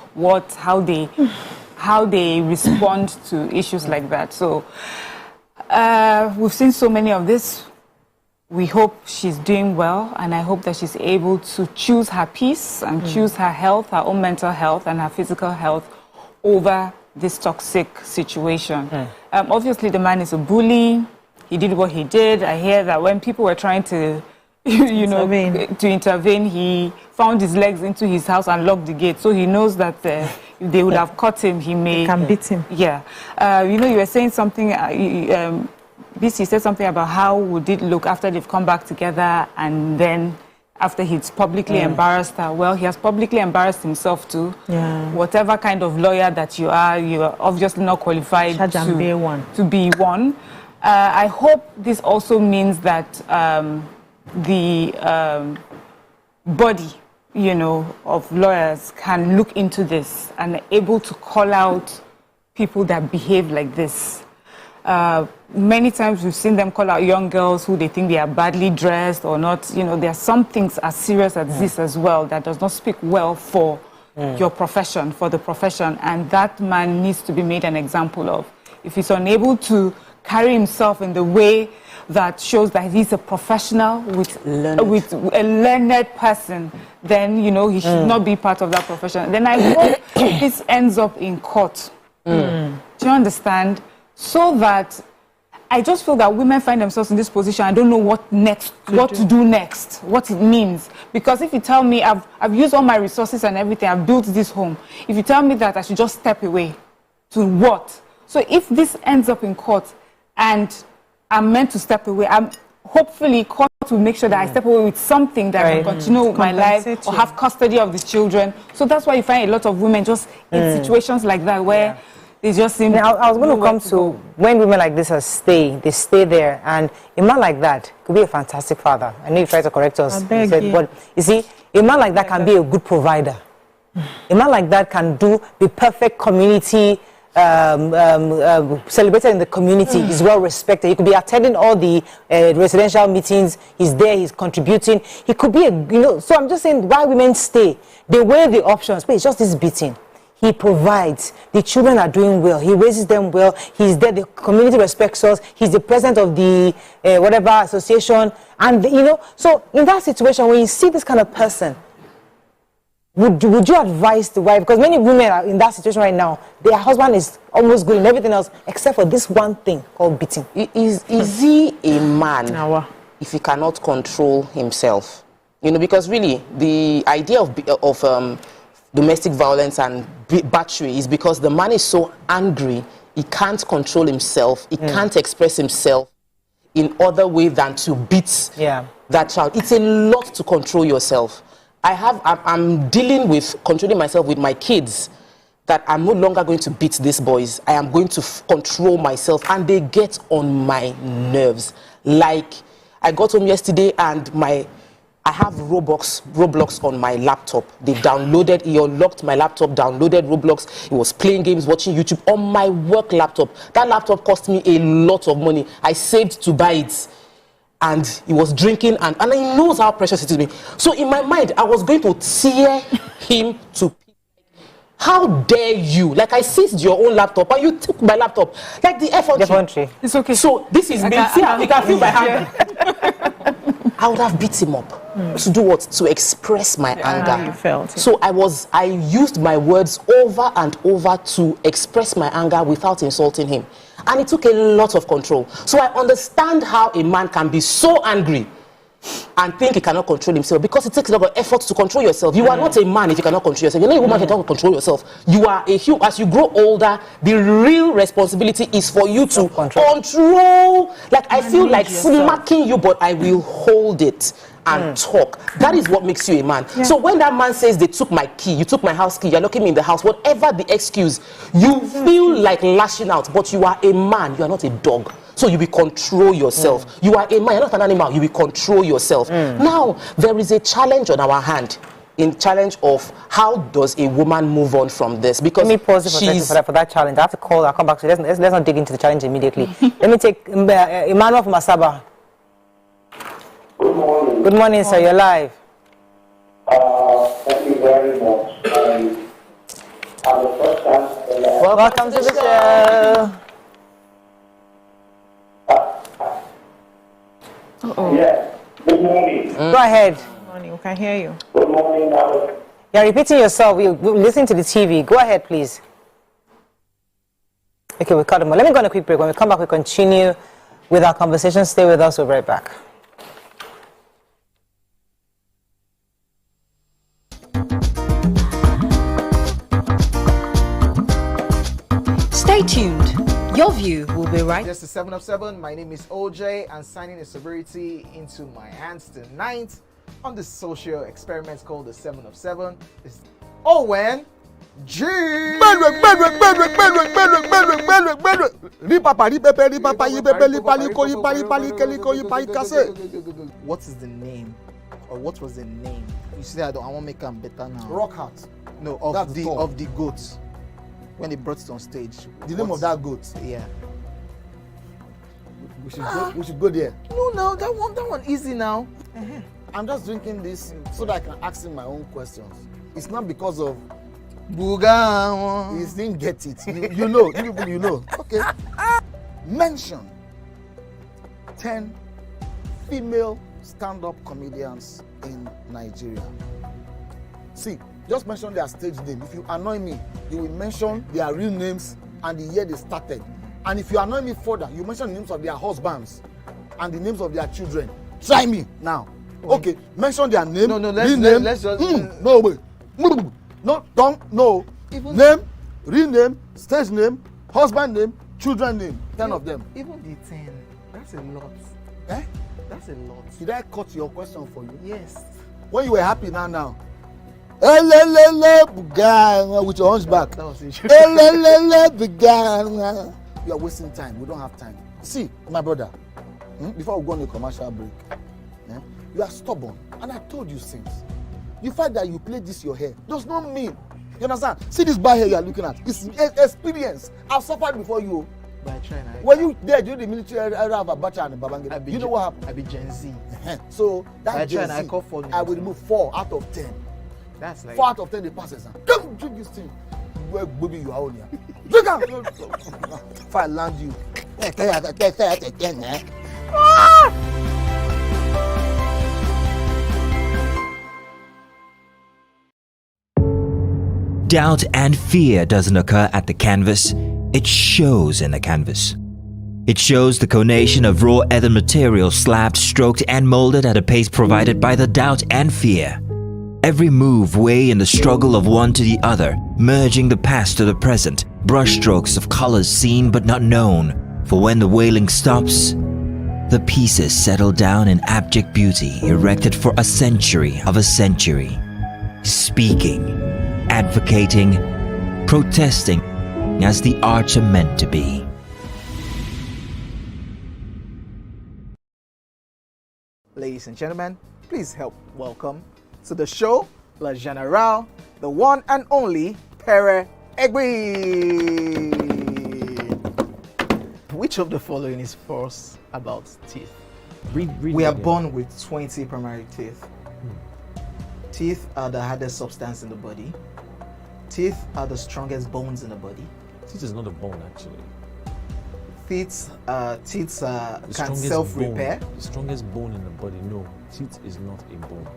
how they respond to issues like that. So, we've seen so many of this. We hope she's doing well, and I hope that she's able to choose her peace and choose her health, her own mental health and her physical health over this toxic situation. Obviously, the man is a bully. He did what he did. I hear that when people were trying to, to intervene, he found his legs into his house and locked the gate. So he knows that if they would have caught him, they can beat him. Yeah. You were saying something... BC said something about how would it look after they've come back together and then after he's publicly embarrassed her. Well, he has publicly embarrassed himself too. Whatever kind of lawyer that you are obviously not qualified to be one. I hope this also means that the body, of lawyers can look into this and able to call out people that behave like this. Many times we've seen them call out young girls who they think they are badly dressed or not. There are some things as serious as this as well that does not speak well for your profession, for the profession. And that man needs to be made an example of. If he's unable to carry himself in the way that shows that he's a professional with a learned person, then, he should not be part of that profession. Then I hope this ends up in court. Do you understand? So that I just feel that women find themselves in this position. I don't know what to do next, what it means. Because if you tell me I've used all my resources and everything, I've built this home. If you tell me that I should just step away, to what? So if this ends up in court and I'm meant to step away, hopefully court will make sure that I step away with something that I can continue with my life or have custody of the children. So that's why you find a lot of women just in situations like that where they just seem... I was going to come to when women like this they stay there, and a man like that could be a fantastic father. I know you tried to correct us, but you see, a man like that can be a good provider. A man like that can do the perfect community, celebrated in the community. He's well respected. He could be attending all the residential meetings. He's there. He's contributing. He could be so I'm just saying why women stay. They weigh the options, but it's just this beating. he provides. The children are doing well. He raises them well. He's there. The community respects us. He's the president of the whatever association. And, you know, so in that situation, when you see this kind of person, would you advise the wife? Because many women are in that situation right now. Their husband is almost good in everything else except for this one thing called beating. Is he a man if he cannot control himself? You know, because really the idea of domestic violence and battery is because the man is so angry, he can't control himself, he can't express himself in other way than to beat that child. It's a lot to control yourself. I'm dealing with controlling myself with my kids, that I'm no longer going to beat these boys. I am going to control myself, and they get on my nerves. Like, I got home yesterday and I have Roblox on my laptop. They downloaded, he unlocked my laptop, downloaded Roblox. He was playing games, watching YouTube on my work laptop. That laptop cost me a lot of money. I saved to buy it. And he was drinking, and he knows how precious it is to me. So in my mind, I was going to tear him to pieces. How dare you? Like, I seized your own laptop and you took my laptop. Like the effort. It's okay. So this is me. See how you can feel my hand. I would have beat him up. To do what? To express my anger. You felt. So I used my words over and over to express my anger without insulting him. And it took a lot of control. So I understand how a man can be so angry and think he cannot control himself, because it takes a lot of effort to control yourself. You are not a man if you cannot control yourself. You're not a woman if you cannot control yourself. You are a human. As you grow older, the real responsibility is for you to control. Like, I feel like smacking you, but I will hold it and talk. That is what makes you a man. So when that man says they took my key, you took my house key, you're locking me in the house, whatever the excuse, you feel like lashing out, but you are a man, you are not a dog. So you will control yourself. You are a man, you're not an animal, you will control yourself. Now, there is a challenge on our hand. In challenge of how does a woman move on from this? Because let me pause for that challenge. I have to call. I'll come back to it. Let's not dig into the challenge immediately. Let me take Emmanuel from Asaba. Good morning. Good morning, sir. You're live. Thank you very much. I'm the first time. Welcome to the show. Yes. Good morning. Go ahead. Good morning. We can hear you. Good morning. You're repeating yourself. We're listening to the TV. Go ahead, please. Okay, we cut them. Let me go on a quick break. When we come back, we continue with our conversation. Stay with us. We'll be right back. Stay tuned. Your View will be right. This is 7 of 7. My name is OJ, and signing a sobriety into my hands tonight on this social experiment called the 7 of 7 is Owen G. What is the name, or what was the name? You see, I want to make them better now. Rockheart. No, of the goats. When they brought it on stage, the name of that goat. Yeah. We should go there. No, that one easy now. I'm just drinking this so that I can ask him my own questions. It's not because of Buga. He didn't get it. You know, people, you know. Okay. Mention 10 female stand-up comedians in Nigeria. See, just mention their stage name. If you annoy me, you will mention their real names and the year they started. And if you annoy me further, you mention the names of their husbands and the names of their children. Try me now. Okay, mention their name. No, let's just. No, wait. No, don't. No. Name, real name, stage name, husband name, children name. 10 of them. Even the 10. That's a lot. Eh? That's a lot. Did I cut your question for you? Yes. When you were happy now. With your hunchback. That was it. You are wasting time. We don't have time. See, my brother, before we go on a commercial break, you are stubborn. And I told you since. The fact that you play this your hair does not mean. You understand? See this bad hair you are looking at. It's experience. I've suffered before you. But I try now. When you there during the military era of Abacha and Babangida, you know what happened? I be Gen Z. So that Gen Z, I will remove 4 out of 10. That's like 4 out of 10 they pass exam. Don't drink this thing. baby, you are on here. Look out! If I land you. Doubt and fear doesn't occur at the canvas, it shows in the canvas. It shows the conation of raw earthen material slabbed, stroked and molded at a pace provided by the doubt and fear. Every move way in the struggle of one to the other, merging the past to the present, brushstrokes of colors seen but not known. For when the wailing stops, the pieces settle down in abject beauty erected for a century of a century. Speaking, advocating, protesting as the arts are meant to be. Ladies and gentlemen, please help welcome to the show, La General, the one and only Pere Egbe. Which of the following is false about teeth? We are born with 20 primary teeth. Teeth are the hardest substance in the body. Teeth are the strongest bones in the body. Teeth is not a bone, actually. Teeth can self-repair. The strongest bone in the body, no. Teeth is not a bone.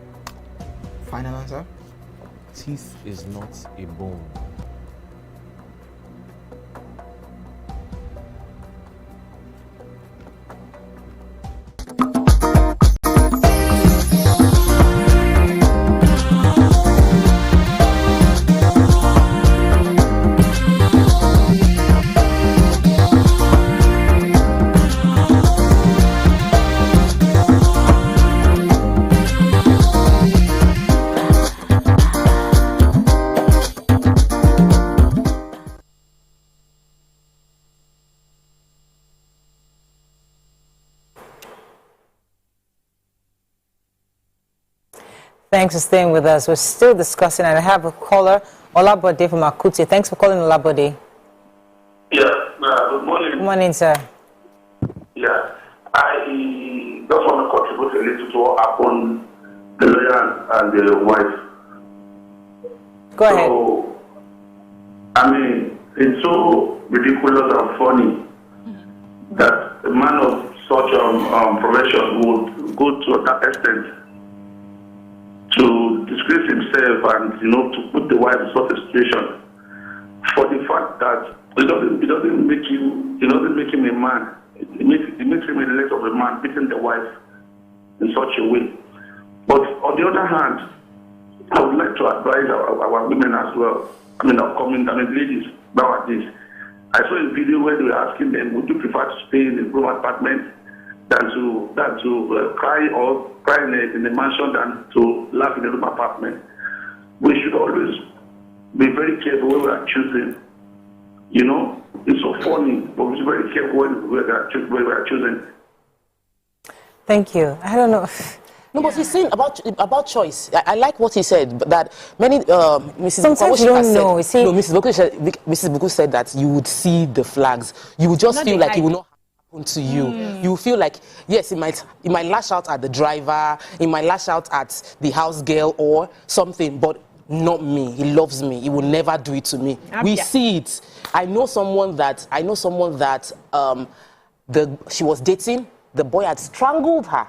Final answer? Teeth is not a bone. Thanks for staying with us. We're still discussing, and I have a caller, Olabode from Akute. Thanks for calling, Olabode. Yeah, good morning. Good morning, sir. Yeah, I just want to contribute a little to what happened, the lawyer and the wife. Go ahead. I mean, it's so ridiculous and funny that a man of such profession would go to that extent to disgrace himself and, you know, to put the wife in such a situation for the fact that it doesn't make him a man. It makes him a less of a man, beating the wife in such a way. But on the other hand, I would like to advise our women as well. Ladies nowadays. I saw a video where they were asking them, would you prefer to stay in a room apartment than to cry in a mansion than to laugh in a room apartment? We should always be very careful when we are choosing. You know, it's so funny, but we should be very careful when we are choosing. Thank you. I don't know. No, but he's saying about choice. I like what he said, but that many Mrs. Sometimes you don't know. Said, no, Mrs. Buku said that you would see the flags. You would just feel like it will not happen to you. You feel like, yes, it might lash out at the driver, it might lash out at the house girl or something, but not me. He loves me. He will never do it to me. We see it. I know someone that she was dating. The boy had strangled her.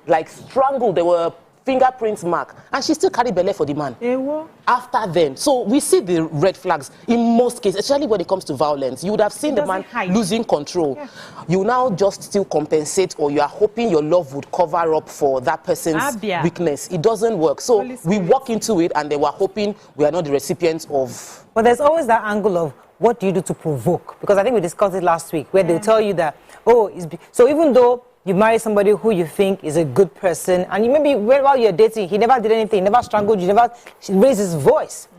Like strangled. There were fingerprint mark. And she still carried belly for the man. After then. So we see the red flags in most cases, especially when it comes to violence. You would have seen the man losing control. Yeah. You now just still compensate, or you are hoping your love would cover up for that person's weakness. It doesn't work. So we walk into it and they were hoping we are not the recipients of... But there's always that angle of what do you do to provoke? Because I think we discussed it last week, where they'll tell you that, so even though you marry somebody who you think is a good person, and maybe while you're dating, he never did anything, he never strangled you, never raised his voice.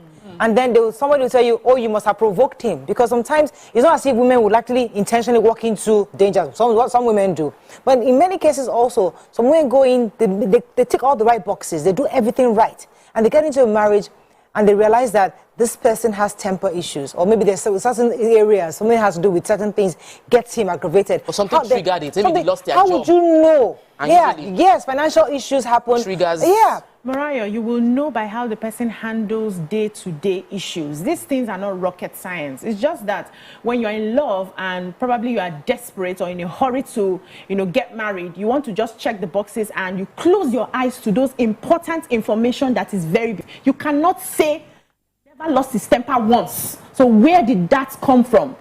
And then somebody will tell you, oh, you must have provoked him. Because sometimes it's not as if women would actually intentionally walk into danger. Some women do. But in many cases also, some women go in, they tick all the right boxes, they do everything right. And they get into a marriage and they realize that this person has temper issues, or maybe there's certain areas, something has to do with certain things, gets him aggravated. Or something triggered it. Maybe they lost their job. job. How would you know? Yes, financial issues happen. Triggers. Yeah, Mariah, you will know by how the person handles day-to-day issues. These things are not rocket science. It's just that when you're in love and probably you are desperate or in a hurry to, get married, you want to just check the boxes and you close your eyes to those important information that is very big. You cannot say, never lost his temper once. So where did that come from?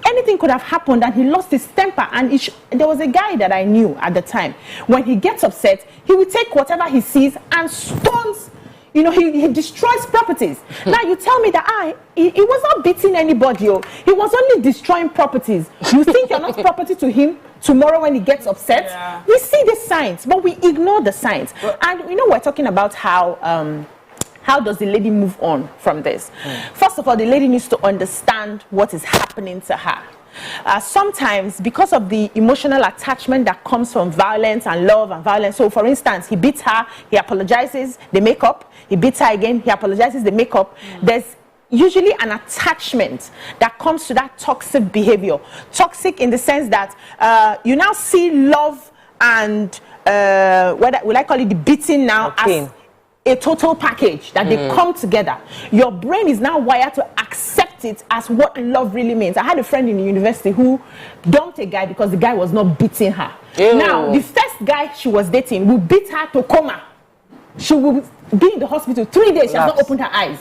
Anything could have happened and he lost his temper. And there was a guy that I knew at the time. When he gets upset, he will take whatever he sees and stones. He destroys properties. Now you tell me that he was not beating anybody. He was only destroying properties. You think you're not property to him tomorrow when he gets upset? Yeah. We see the signs, but we ignore the signs. And we're talking about how does the lady move on from this? First of all, the lady needs to understand what is happening to her. Sometimes, because of the emotional attachment that comes from violence and love and violence. So, for instance, he beats her, he apologizes, they make up. He beats her again, he apologizes, they make up. There's usually an attachment that comes to that toxic behavior. Toxic in the sense that you now see love and, what will I call it, the beating now as a total package that they come together. Your brain is now wired to accept it as what love really means. I had a friend in the university who dumped a guy because the guy was not beating her. Ew. Now, the first guy she was dating will beat her to coma. She will be in the hospital 3 days. She has not opened her eyes.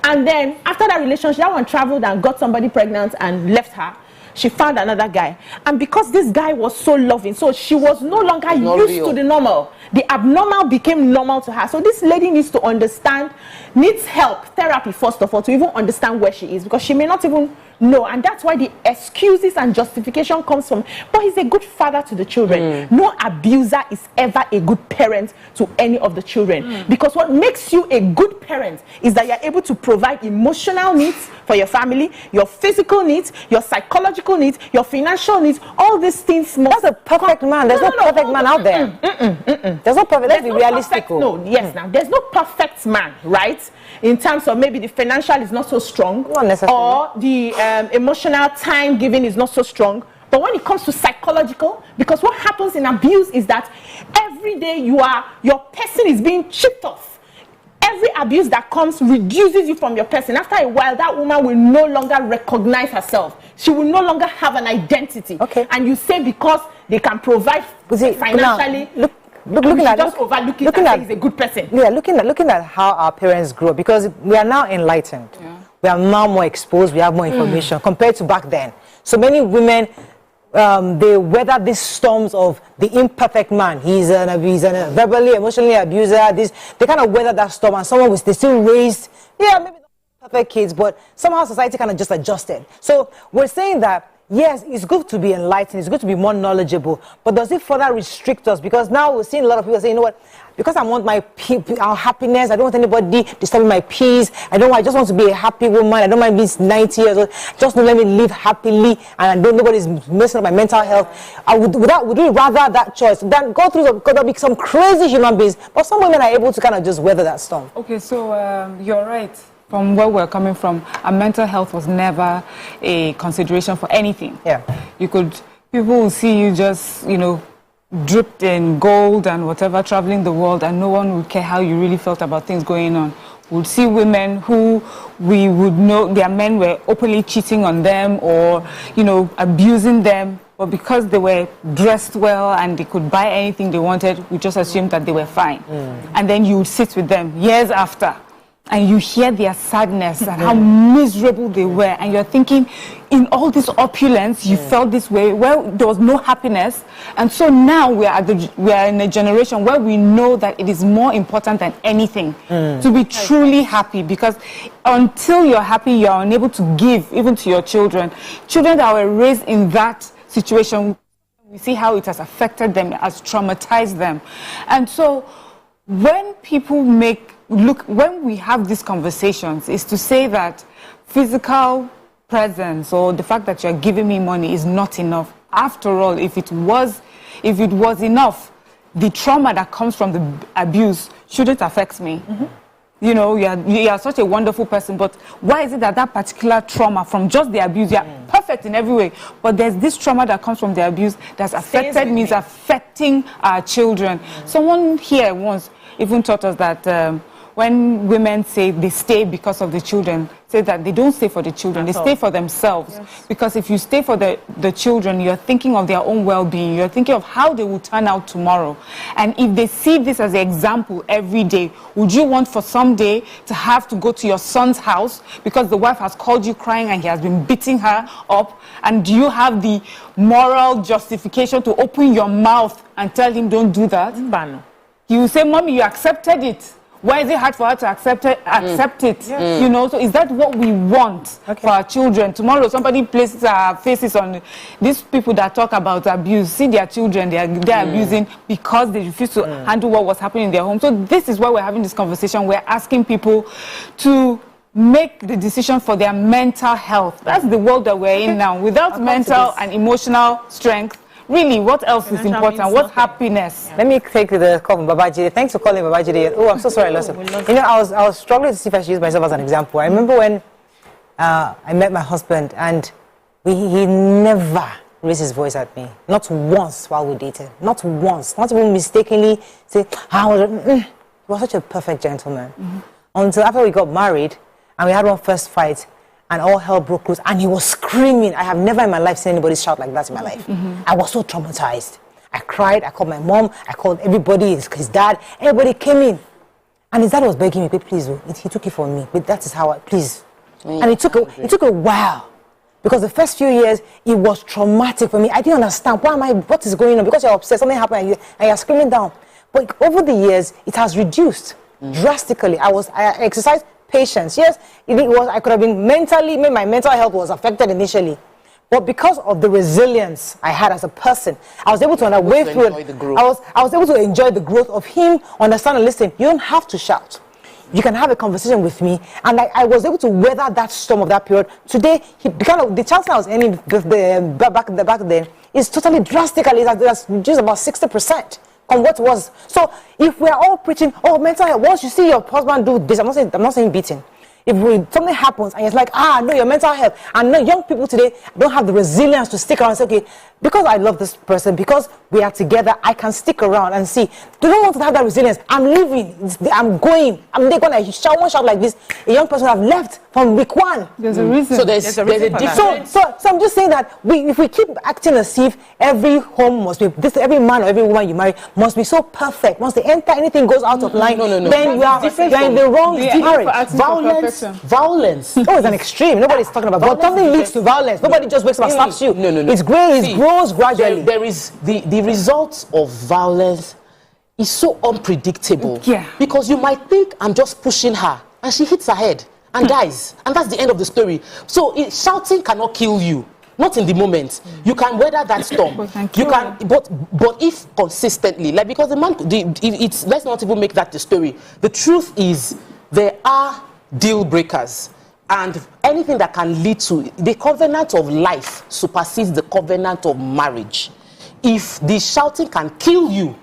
And then, after that relationship, that one traveled and got somebody pregnant and left her. She found another guy. And because this guy was so loving, so she was no longer used to the normal. The abnormal became normal to her. So this lady needs to understand, needs help, therapy first of all, to even understand where she is. Because she may not even know. And that's why the excuses and justification comes from, but he's a good father to the children. No abuser is ever a good parent to any of the children. Because what makes you a good parent is that you're able to provide emotional needs for your family, your physical needs, your psychological needs, your financial needs. All these things must... That's a perfect man. There's no perfect man out there. There's no perfect... Let's be realistic. Now, there's no perfect man, right? In terms of maybe the financial is not so strong. Not necessarily. Or the emotional time giving is not so strong. But when it comes to psychological, because what happens in abuse is that every day your person is being chipped off. Every abuse that comes reduces you from your person. After a while, that woman will no longer recognize herself. She will no longer have an identity. Okay. And you say because they can provide financially. Looking at just overlook it and say he's a good person. Yeah, looking at how our parents grew up, because we are now enlightened. Yeah. We are now more exposed. We have more information compared to back then. So many women, they weather these storms of the imperfect man. He's a verbally, emotionally abuser. They kind of weather that storm, and they still raised, maybe not perfect kids, but somehow society kind of just adjusted. So we're saying that, yes, it's good to be enlightened, it's good to be more knowledgeable, but does it further restrict us? Because now we're seeing a lot of people say, you know what, because I want our happiness, I don't want anybody disturbing my peace, I just want to be a happy woman, I don't mind being 90 years old, just don't let me live happily, and nobody's messing up my mental health. Would we rather that choice than go through, because there'll be some crazy human beings, but some women are able to kind of just weather that storm. Okay, so you're right. From where we're coming from, our mental health was never a consideration for anything. Yeah. People will see you just, dripped in gold and whatever, traveling the world, and no one would care how you really felt about things going on. We'd see women who we would know their men were openly cheating on them or, abusing them. But because they were dressed well and they could buy anything they wanted, we just assumed that they were fine. And then you would sit with them years after, and you hear their sadness and how miserable they were, and you're thinking, in all this opulence, you felt this way, well, there was no happiness. And so now we are in a generation where we know that it is more important than anything to be truly happy, because until you're happy, you're unable to give even to your children. Children that were raised in that situation, we see how it has affected them, it has traumatized them. And so when people when we have these conversations, is to say that physical presence or the fact that you're giving me money is not enough. After all, if it was enough, the trauma that comes from the abuse shouldn't affect me. You are such a wonderful person, but why is it that particular trauma from just the abuse, you are perfect in every way, but there's this trauma that comes from the abuse that's affected me, is affecting our children. Someone here once, even taught us that when women say they stay because of the children, say that they don't stay for the children, they stay for themselves. Yes. Because if you stay for the children, you're thinking of their own well-being, you're thinking of how they will turn out tomorrow. And if they see this as an example every day, would you want for someday to have to go to your son's house because the wife has called you crying and he has been beating her up? And do you have the moral justification to open your mouth and tell him don't do that? He will say, Mommy, you accepted it. Why is it hard for her to accept it? Yes. You know, so is that what we want for our children? Tomorrow, somebody places our faces on these people that talk about abuse. See their children, they're abusing because they refuse to handle what was happening in their home. So this is why we're having this conversation. We're asking people to make the decision for their mental health. That's the world that we're in now. Without mental and emotional strength, really, what else is important? What's happiness? Let me take the call from Babajide. Thanks for calling, Babajide. Oh, I'm so sorry I lost him. You know, I was struggling to see if I should use myself as an example. I remember when I met my husband, and he never raised his voice at me. Not once while we dated. Not once. Not even mistakenly say, he was such a perfect gentleman. Until after we got married, and we had one first fight, and all hell broke loose, and he was screaming. I have never in my life seen anybody shout like that in my life. I was so traumatized. I cried, I called my mom, I called everybody, his dad, everybody came in. And his dad was begging me, please, he took it from me, but that is how please. And it took a while, because the first few years, it was traumatic for me. I didn't understand, what is going on? Because you're upset, something happened, and you're screaming down. But over the years, it has reduced drastically. I exercised patience. Yes, I could have been my mental health was affected initially. But because of the resilience I had as a person, I was able to way through it. I was able to enjoy the growth of him, understand and listen. You don't have to shout. You can have a conversation with me. And I was able to weather that storm of that period. Today, the chance I was earning back then is totally drastically, that's just about 60%. On what was. So if we're all preaching, mental health, once you see your husband do this, I'm not saying beating. If something happens and it's like, no, your mental health. And no, young people today don't have the resilience to stick around and say, okay, because I love this person, because we are together, I can stick around and see. They don't want to have that resilience. I'm leaving. I'm going. They're going to shout like this. A young person have left from week one. There's a reason. So there's a difference. So I'm just saying that if we keep acting as if every home must be, every man or every woman you marry must be so perfect. Once they enter, anything goes out of line, then you're in the wrong marriage. Violence. Oh, it's an extreme. Nobody's talking about. But nothing leads to violence. Nobody just wakes up and slaps you. No. It's great. It grows gradually. There is the results of violence is so unpredictable. Yeah. Because you might think I'm just pushing her, and she hits her head and dies, and that's the end of the story. So shouting cannot kill you. Not in the moment. You can weather that storm. But if consistently, like, because the man, let's not even make that the story. The truth is, there are deal breakers, and anything that can lead to the covenant of life supersedes the covenant of marriage. If the shouting can kill you,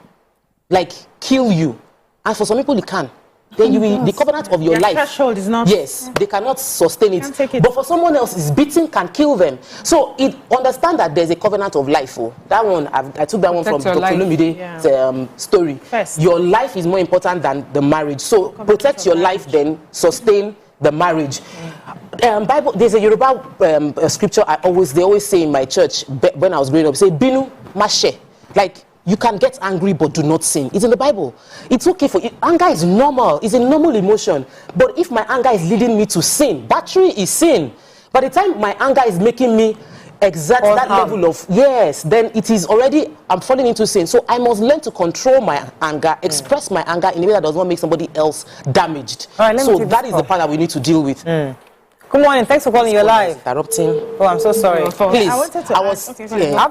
and for some people it can, then you will, the covenant of your life threshold is not, yes, they cannot sustain it. But for someone else, is beating can kill them. So understand that there's a covenant of life. That one, I took that one from Dr. Lumide's story. First, your life is more important than the marriage. So protect your life, then sustain the marriage. Bible, there's a Yoruba scripture they always say in my church when I was growing up. Say binu mashe, like, you can get angry but do not sin. It's in the Bible. It's okay for it. Anger is normal. It's a normal emotion. But if my anger is leading me to sin, battery is sin. By the time my anger is making me exert that level of, then it is already, I'm falling into sin. So I must learn to control my anger, express my anger in a way that does not make somebody else damaged. Right, so that is the part that we need to deal with. Good morning. Thanks for calling. You're live. Interrupting. Oh, I'm so sorry.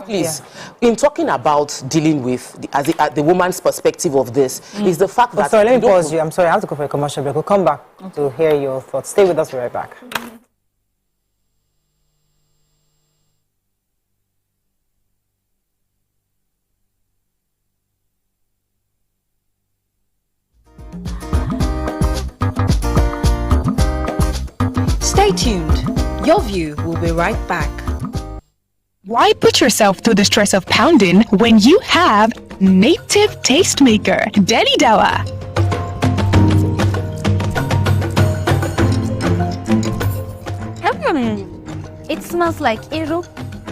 Please. In talking about dealing with the woman's perspective of this, is the fact that. Sorry, let me pause you. I'm sorry. I have to go for a commercial break. We'll come back to hear your thoughts. Stay with us. We'll be right back. Stay tuned. Your View will be right back. Why put yourself through the stress of pounding when you have Native Tastemaker, Deli Dawa? It smells like Iru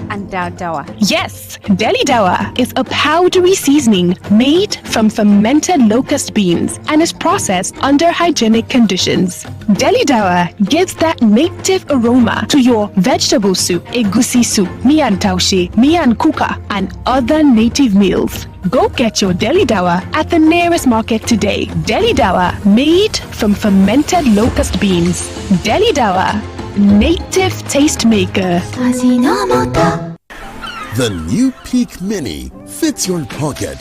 and Dawa. Yes, Deli Dawa is a powdery seasoning made from fermented locust beans and is processed under hygienic conditions. Deli Dawa gives that native aroma to your vegetable soup, egusi soup, mian taushe, mian kuka, and other native meals. Go get your Deli Dawa at the nearest market today. Deli Dawa, made from fermented locust beans. Deli Dawa, native taste maker. The new Peak Mini fits your pocket.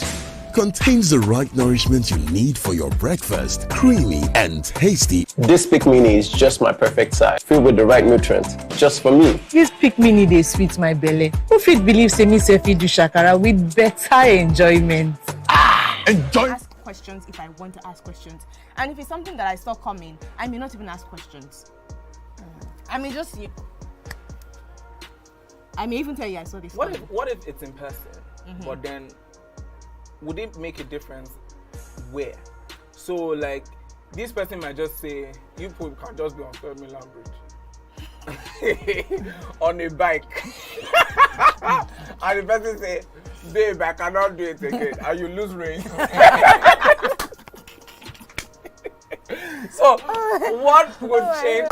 Contains the right nourishment you need for your breakfast. Creamy and tasty. This Peak Mini is just my perfect size, filled with the right nutrients, just for me. This Peak Mini dey sweet my belly. Who fit believe say me self fit do shakara with better enjoyment? Enjoy. Ask questions if I want to ask questions, and if it's something that I saw coming, I may not even ask questions. I may just. I may even tell you I saw this. What if it's in person, but then would it make a difference where? So like this person might just say, you people can just be on 3rd Milan Bridge on a bike. And the person say, babe, I cannot do it again, and you lose range. So what would change?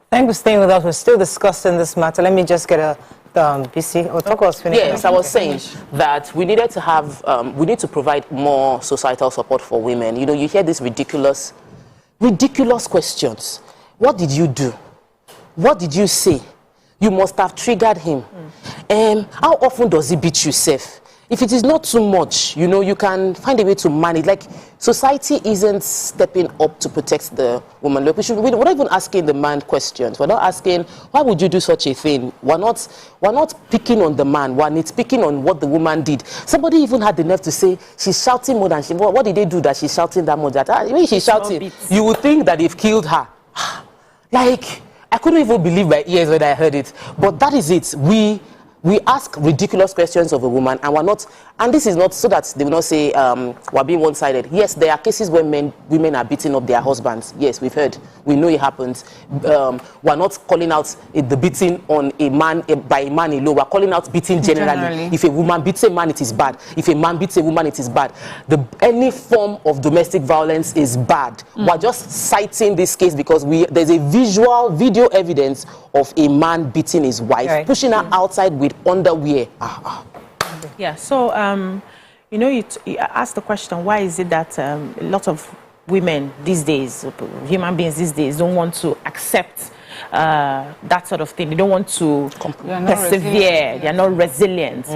Thank you for staying with us. We're still discussing this matter. Let me just get a BC or talk us finish. Yes, I was saying that we needed to have, we need to provide more societal support for women. You know, you hear these ridiculous questions. What did you do? What did you say? You must have triggered him. How often does he beat you, Seth? If it is not too much, you know, you can find a way to manage. Like, society isn't stepping up to protect the woman. Look, we're not even asking the man questions. We're not asking, why would you do such a thing? We're not picking on the man. We're picking on what the woman did. Somebody even had the nerve to say, she's shouting more than she... What did they do that she's shouting that much? When she's shouting, you would think that they've killed her. Like, I couldn't even believe my ears when I heard it. But that is it. We ask ridiculous questions of a woman, and we're not, and this is not so that they will not say we're being one-sided. Yes, there are cases where women are beating up their husbands. Yes, we've heard. We know it happens. We're not calling out the beating on a man by a man alone. We're calling out beating generally. If a woman beats a man, it is bad. If a man beats a woman, it is bad. Any form of domestic violence is bad. We're just citing this case because there's a video evidence of a man beating his wife, pushing her outside with underwear. Yeah, so, you know, you asked the question, why is it that a lot of women these days, human beings these days, don't want to accept that sort of thing. They don't want to persevere. They are not resilient.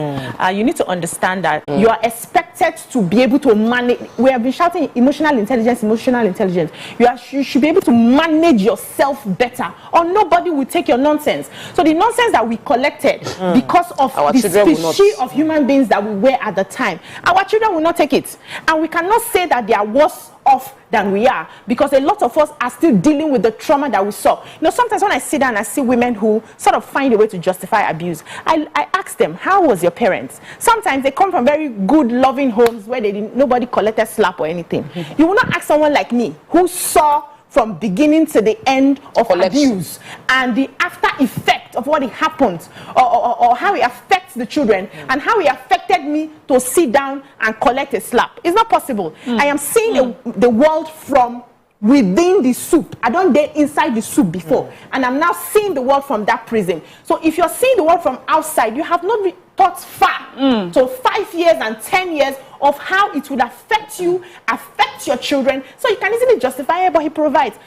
You need to understand that you are expected to be able to manage. We have been shouting emotional intelligence, emotional intelligence. You should be able to manage yourself better, or nobody will take your nonsense. So the nonsense that we collected because of the species of human beings that we were at the time, our children will not take it. And we cannot say that they are worse off than we are, because a lot of us are still dealing with the trauma that we saw. You know, sometimes when I sit down and I see women who sort of find a way to justify abuse, I ask them, how was your parents? Sometimes they come from very good, loving homes where nobody collected slap or anything. You will not ask someone like me who saw from beginning to the end of abuse and the after effect of what it happened, or how it affects the children, and how it affected me to sit down and collect a slap. It's not possible. I am seeing the world from within the soup. I don't get inside the soup before, and I'm now seeing the world from that prism. So if you're seeing the world from outside, you have not thought far. So 5 years and 10 years of how it would affect you, affect your children. So you can easily justify it, but he provides.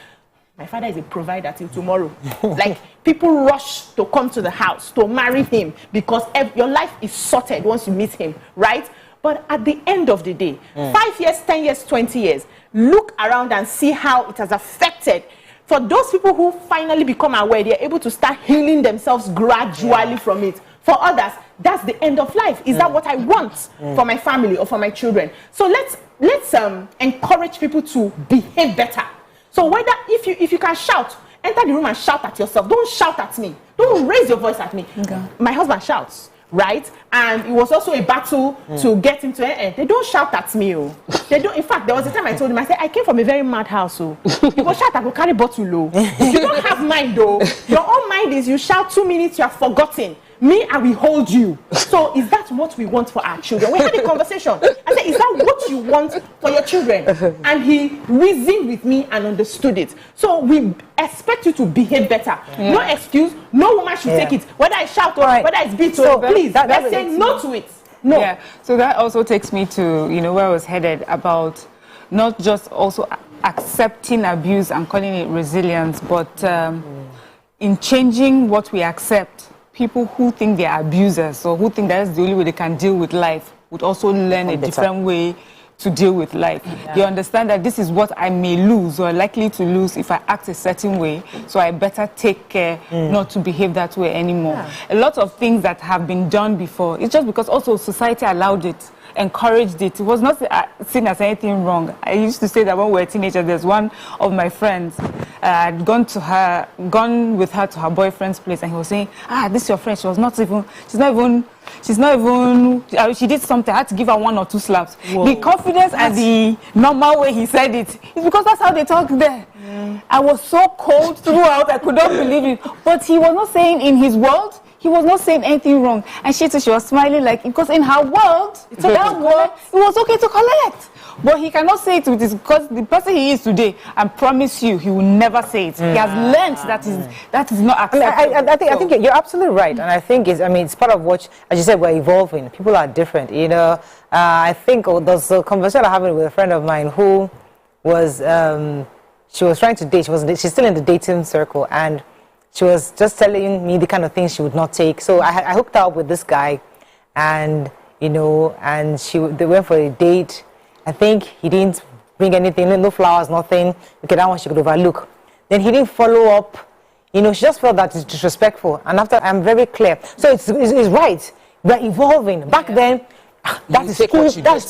My father is a provider till tomorrow. Like, people rush to come to the house to marry him because your life is sorted once you meet him, right? But at the end of the day, 5 years, 10 years, 20 years, look around and see how it has affected. For those people who finally become aware, they're able to start healing themselves gradually from it. For others, that's the end of life. Is that what I want for my family or for my children? So let's encourage people to behave better. So whether if you can shout, enter the room and shout at yourself. Don't shout at me. Don't raise your voice at me. Okay. My husband shouts, right? And it was also a battle to get into it. They don't shout at me. Oh. They don't. In fact, there was a time I told him, I said, I came from a very mad house. Oh. You go shout, I go carry bottle low. You don't have mind though. Your own mind is you shout 2 minutes, you have forgotten. Me, I will hold you. So is that what we want for our children? We had a conversation. I said, is that what you want for your children? And he reasoned with me and understood it. So we expect you to behave better. Yeah. No excuse. No woman should take it. Whether I shout or whether it's beat, so please, let's say no to it. No. Yeah. So that also takes me to, where I was headed about not just also accepting abuse and calling it resilience, but in changing what we accept. People who think they are abusers or who think that's the only way they can deal with life would also learn a different way to deal with life. Yeah. You understand that this is what I may lose or likely to lose if I act a certain way, so I better take care not to behave that way anymore. Yeah. A lot of things that have been done before, it's just because also society allowed it, encouraged it. It was not seen as anything wrong. I used to say that when we were teenagers, there's one of my friends, I'd gone with her to her boyfriend's place, and he was saying, this is your friend. She did something. I had to give her 1 or 2 slaps. Whoa. The confidence and the normal way he said it is because that's how they talk there. I was so cold throughout, I could not believe it. But he was not saying in his world, he was not saying anything wrong. And she was smiling like, because in her world, it was okay to collect. But he cannot say it with his, because the person he is today, I promise you, he will never say it. He has learned that is not acceptable. I think you're absolutely right. And I think it's part of what, as you said, we're evolving. People are different. I think there's a conversation I having with a friend of mine who was, she was trying to date. She's still in the dating circle, and she was just telling me the kind of things she would not take. So I hooked her up with this guy, and they went for a date. I think he didn't bring anything, no flowers, nothing. Okay, that one she could overlook. Then he didn't follow up. She just felt that it's disrespectful. And after, I'm very clear. So it's right. We're evolving. Back then, that's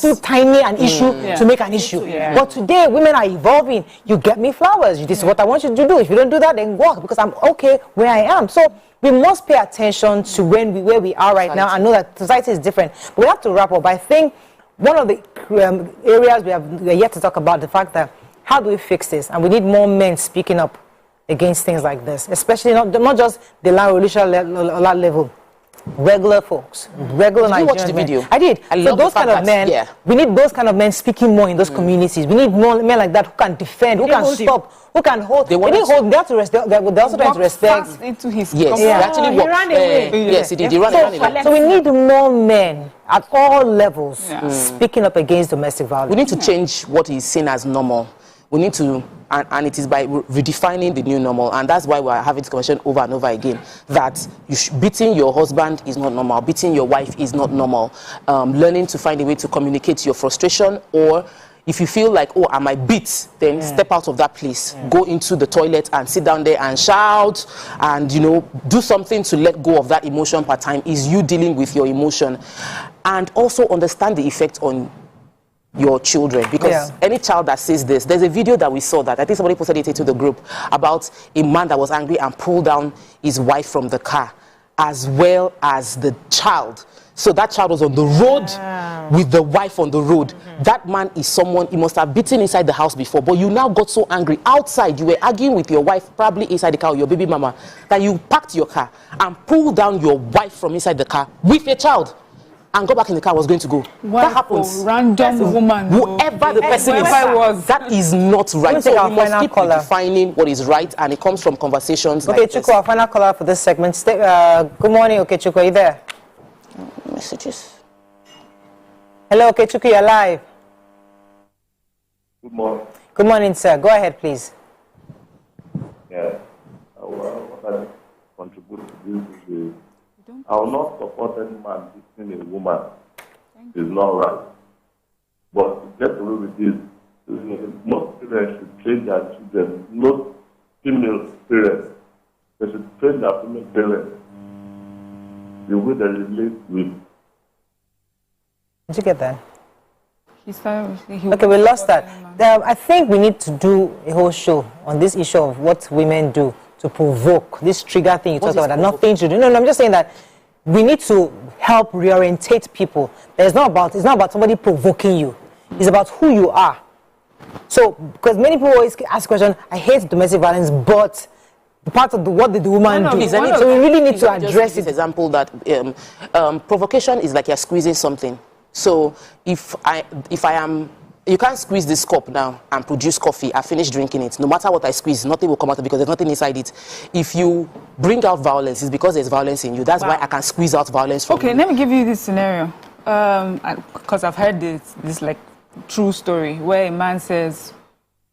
too tiny an issue to make an issue. Yeah. But today, women are evolving. You get me flowers. This is what I want you to do. If you don't do that, then walk, because I'm okay where I am. So we must pay attention to where we are right now and know that society is different. But we have to wrap up. I think one of the areas we are yet to talk about, the fact that how do we fix this? And we need more men speaking up against things like this, especially not just the revolution level. Regular folks, regular Nigerians. Did you watch the video? I did. So those kind of men, we need those kind of men speaking more in those communities. We need more men like that who can defend, who can stop, who can hold. They have to respect. They also try to respect. Into his he actually walked. He ran away. Yes, he did. He ran away. So we need more men at all levels speaking up against domestic violence. We need to change what is seen as normal. We need to, and it is by redefining the new normal, and that's why we're having this conversation over and over again, that beating your husband is not normal, beating your wife is not normal. Learning to find a way to communicate your frustration, or if you feel like, I might beat, then step out of that place, go into the toilet and sit down there and shout, and do something to let go of that emotion per time, is you dealing with your emotion. And also understand the effect on your children, because any child that sees this, there's a video that we saw that I think somebody posted it into the group about a man that was angry and pulled down his wife from the car, as well as the child. So that child was on the road with the wife on the road. That man is someone, he must have beaten inside the house before, but you now got so angry outside, you were arguing with your wife, probably inside the car, or your baby mama, that you parked your car and pulled down your wife from inside the car with a child, and go back in the car was going to go. That happens. Random woman. Whoever the person is, that is not right. So we must keep defining what is right, and it comes from conversations like this. Chukwu, our final caller for this segment. Good morning, Chukwu, are you there? Messages. Hello, Chukwu, you're live. Good morning. Good morning, sir. Go ahead, please. Yeah. What I contribute to this is I will not support any man beating a woman. It's not right. But to get away with this, most parents should train their children, not female parents. They should train their female parents the way they relate with. Did you get that? Okay, we lost that. I think we need to do a whole show on this issue of what women do to provoke this trigger thing you talked about. Nothing to do. No, I'm just saying that we need to help reorientate people. It's not about somebody provoking you. It's about who you are. So, because many people always ask the question, I hate domestic violence, but part of what did the woman do? So we really need to address it. Example that provocation is like you're squeezing something. So if I am, you can't squeeze this cup now and produce coffee. I finish drinking it. No matter what I squeeze, nothing will come out because there's nothing inside it. If you bring out violence, it's because there's violence in you. That's why I can squeeze out violence from you. Let me give you this scenario. Because I've heard this like true story where a man says,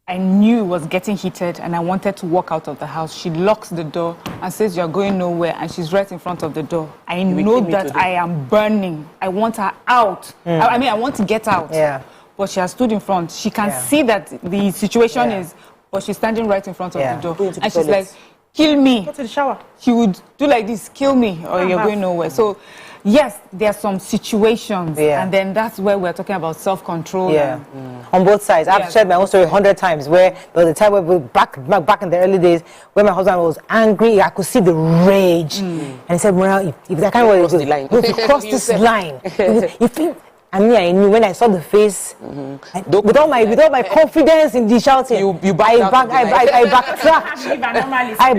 I knew it was getting heated and I wanted to walk out of the house. She locks the door and says, you're going nowhere, and she's right in front of the door. I know that I am burning. I want her out. I want to get out. Yeah. But she has stood in front. She can see that the situation is, but she's standing right in front of the door. And she's like, kill me. Go to the shower. She would do like this, kill me, or you're going nowhere. So, yes, there are some situations, and then that's where we're talking about self-control. Yeah, on both sides. I've shared my own story 100 times where there was a time where back in the early days when my husband was angry, I could see the rage. And he said, well, if that kind of way you cross this line, I knew when I saw the face, with all my confidence in the shouting, I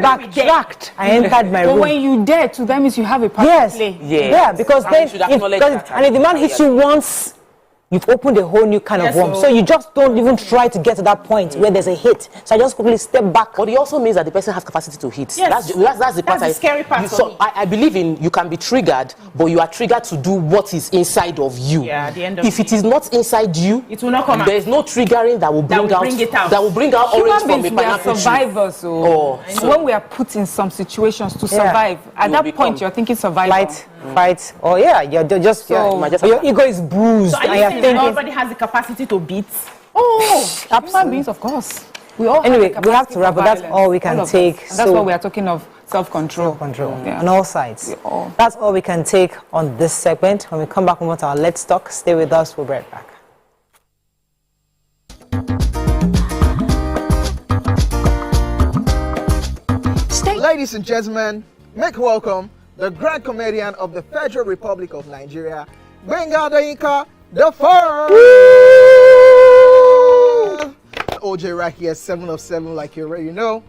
backtracked. I entered my room. But when you dare to, that means you have a part to play. Yeah, because then, if the man hits you once, you've opened a whole new kind of worm. So you just don't even try to get to that point where there's a hit. So I just quickly step back. But it also means that the person has capacity to hit. Yes. That's the part. That's the scary part. So I believe in you can be triggered, but you are triggered to do what is inside of you. Yeah, at the end of if it is not inside you, it will not come out. There is no triggering that will bring out orange from a pineapple tree. Survivors. So when we are put in some situations to survive, at that point you're thinking survival. Fight. Oh yeah, you're just your ego is bruised. So are you saying nobody has the capacity to beat? Human beings, of course. We all anyway, we have to wrap up. That's all we can take. And that's why we are talking of self-control. On all sides. That's all we can take on this segment. When we come back, we want our Let's Talk. Stay with us. We'll be right back. Ladies and gentlemen, make welcome the grand comedian of the Federal Republic of Nigeria, Gbenga Adeyinka the First. OJ right here, 7 of 7, like you already know.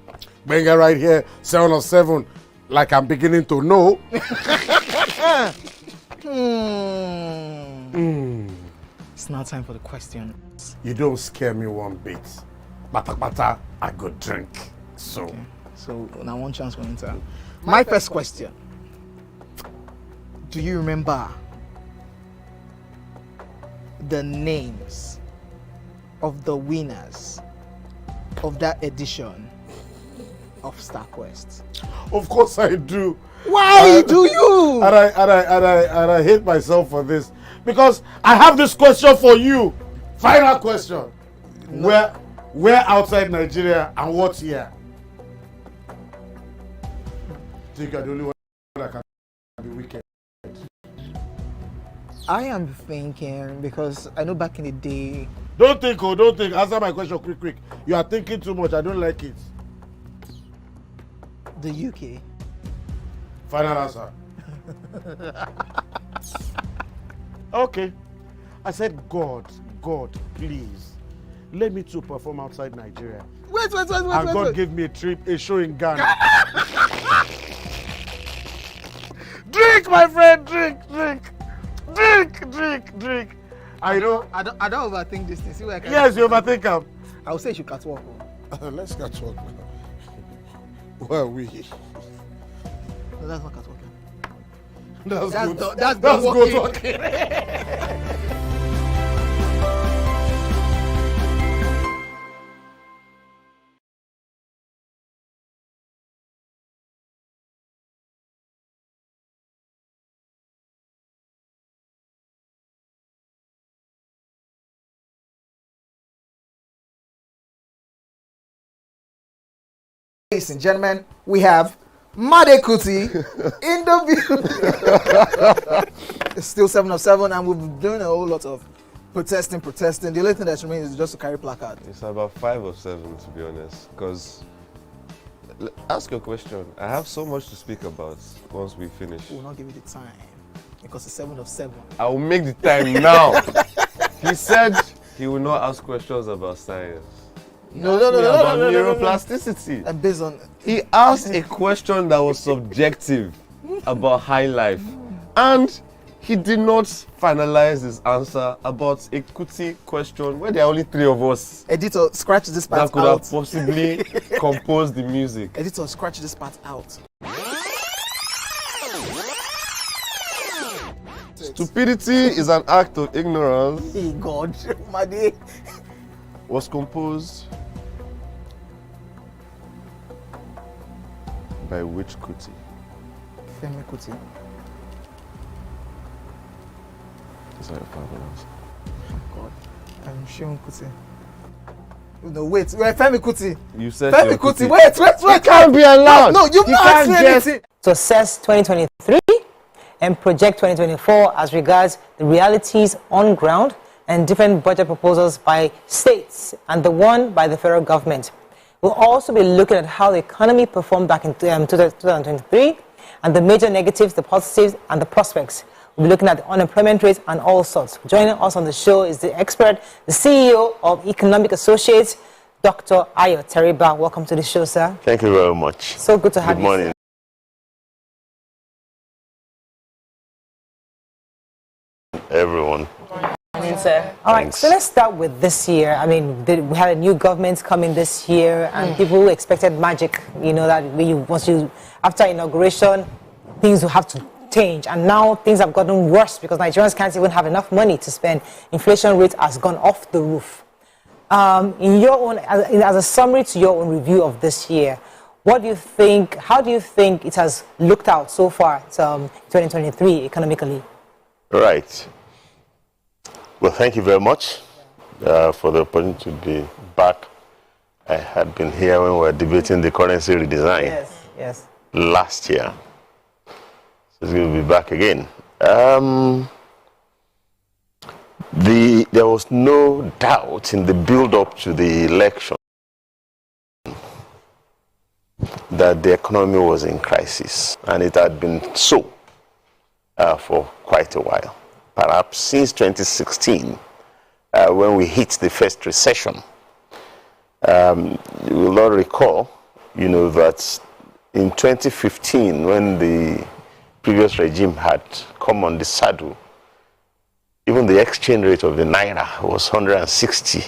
Gbenga right here, 7 of 7, like I'm beginning to know. It's now time for the question. You don't scare me one bit. Bata, I go drink. So. Okay. So now one chance for enter. My first question. Do you remember the names of the winners of that edition of StarQuest? Of course I do. Why do you? And I hate myself for this because I have this question for you. Final question. No. Where outside Nigeria and what year? I think you're the only one that can be wicked. I am thinking because I know back in the day. Don't think. Answer my question quick. You are thinking too much. I don't like it. The UK. Final answer. Okay. I said, God, please, let me to perform outside Nigeria. Wait. And God gave me a show in Ghana. Drink, my friend, drink. I don't overthink this thing. See where I can. Yes, you overthink them. I would say you should catwalk. Let's catwalk. Where are we? No, that's not catwalking. That's good talking. Ladies and gentlemen, we have Made Kuti in the view. It's still 7 of 7, and we've been doing a whole lot of protesting. The only thing that's remaining is just to carry placard. It's about 5 or 7, to be honest. Because, ask your question. I have so much to speak about once we finish. We will not give you the time because it's 7 of 7. I will make the time now. He said he will not ask questions about science. No. Neuroplasticity. And based on... He asked a question that was subjective about high life. And he did not finalize his answer about a Kuti question where there are only 3 of us. Editor, scratch this part out. That could have possibly composed the music. Editor, scratch this part out. Stupidity is an act of ignorance. Hey God, my day. Was composed by which Kuti? Femi Kuti. Is that a fabulous? God, I'm Sean Kuti. No, wait, Femi Kuti. You said Femi Kuti. Wait. It can't be allowed. No, you've not asked me anything. To assess 2023 and project 2024 as regards the realities on ground and different budget proposals by states and the one by the federal government. We'll also be looking at how the economy performed back in 2023 and the major negatives, the positives, and the prospects. We'll be looking at the unemployment rate and all sorts. Joining us on the show is the expert, the CEO of Economic Associates, Dr. Ayo Teriba. Welcome to the show, sir. Thank you very much. So good to have you. Good morning. Everyone. Sir. All right, so let's start with this year. I mean, we had a new government coming this year, and people expected magic. You know that after inauguration, things will have to change, and now things have gotten worse because Nigerians can't even have enough money to spend. Inflation rate has gone off the roof. In your own, as a summary to your own review of this year, what do you think? How do you think it has looked out so far, 2023 economically? Right. Well, thank you very much for the opportunity to be back. I had been here when we were debating the currency redesign last year. So it's going to be back again. There was no doubt in the build-up to the election that the economy was in crisis, and it had been so for quite a while. Perhaps since 2016, when we hit the first recession. You will not recall, that in 2015, when the previous regime had come on the saddle, even the exchange rate of the Naira was 160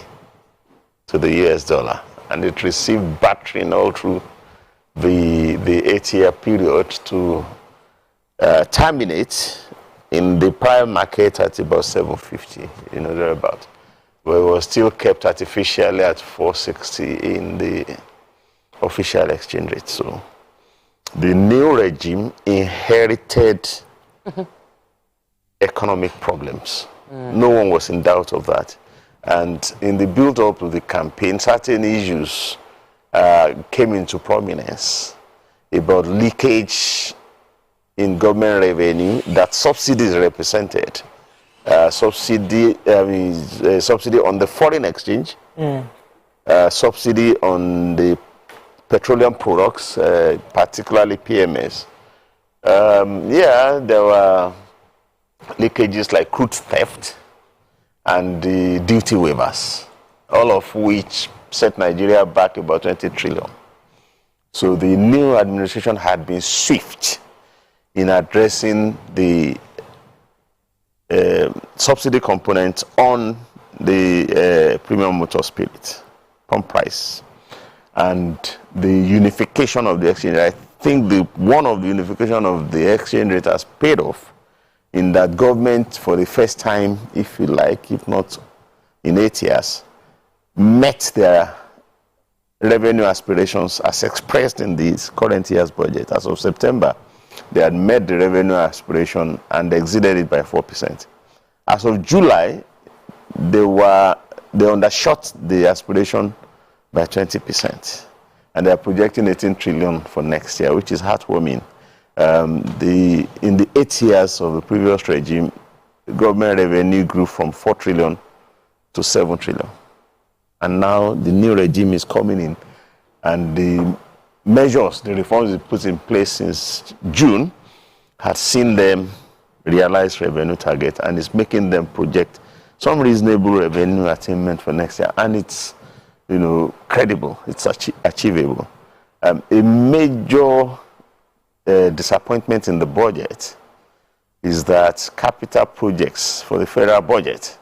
to the US dollar, and it received battering all through the 8-year period to terminate in the prime market at about 750, thereabout. But it was still kept artificially at 460 in the official exchange rate. So the new regime inherited economic problems. No one was in doubt of that. And in the build-up to the campaign, certain issues came into prominence about leakage in government revenue that subsidies represented. Subsidy on the foreign exchange, subsidy on the petroleum products, particularly PMS. There were leakages like crude theft and the duty waivers, all of which set Nigeria back about 20 trillion. So the new administration had been swift in addressing the subsidy component on the premium motor spirit, pump price, and the unification of the exchange rate. I think one of the unification of the exchange rate has paid off in that government, for the first time, if you like, if not in 8 years, met their revenue aspirations as expressed in this current year's budget. As of September, they had met the revenue aspiration and exceeded it by 4%. As of July, they undershot the aspiration by 20%. And they are projecting 18 trillion for next year, which is heartwarming. In the 8 years of the previous regime, government revenue grew from 4 trillion to 7 trillion. And now the new regime is coming in, and the measures, the reforms they put in place since June has seen them realize revenue target, and it's making them project some reasonable revenue attainment for next year, and it's, you know, credible, it's achievable. A major disappointment in the budget is that capital projects for the federal budget,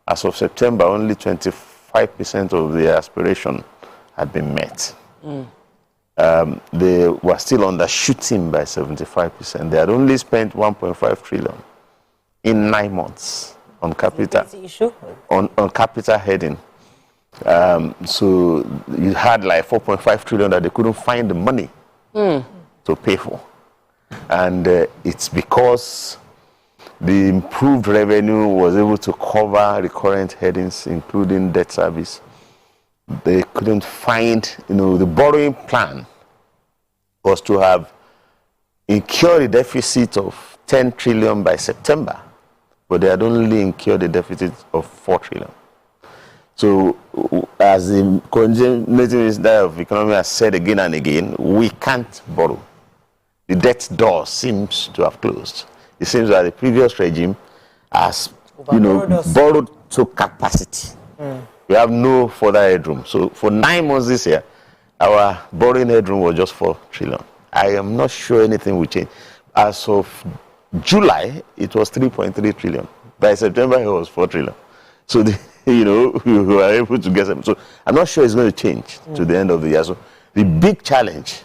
as of September, only 25% of the aspiration had been met. They were still undershooting by 75%. They had only spent 1.5 trillion in 9 months on capital, on capital heading. So you had like 4.5 trillion that they couldn't find the money to pay for. And it's because the improved revenue was able to cover recurrent headings, including debt service. They couldn't find, you know, the borrowing plan was to have incurred a deficit of 10 trillion by September, but they had only incurred a deficit of 4 trillion. So, as the coordinating minister of economy has said again and again, we can't borrow. The debt door seems to have closed. It seems that the previous regime has, you know, borrowed to capacity. We have no further headroom. So for 9 months this year, our borrowing headroom was just 4 trillion. I am not sure anything will change. As of July, it was 3.3 trillion. By September, it was 4 trillion. So, you know, we were able to get some. So I'm not sure it's going to change to the end of the year. So the big challenge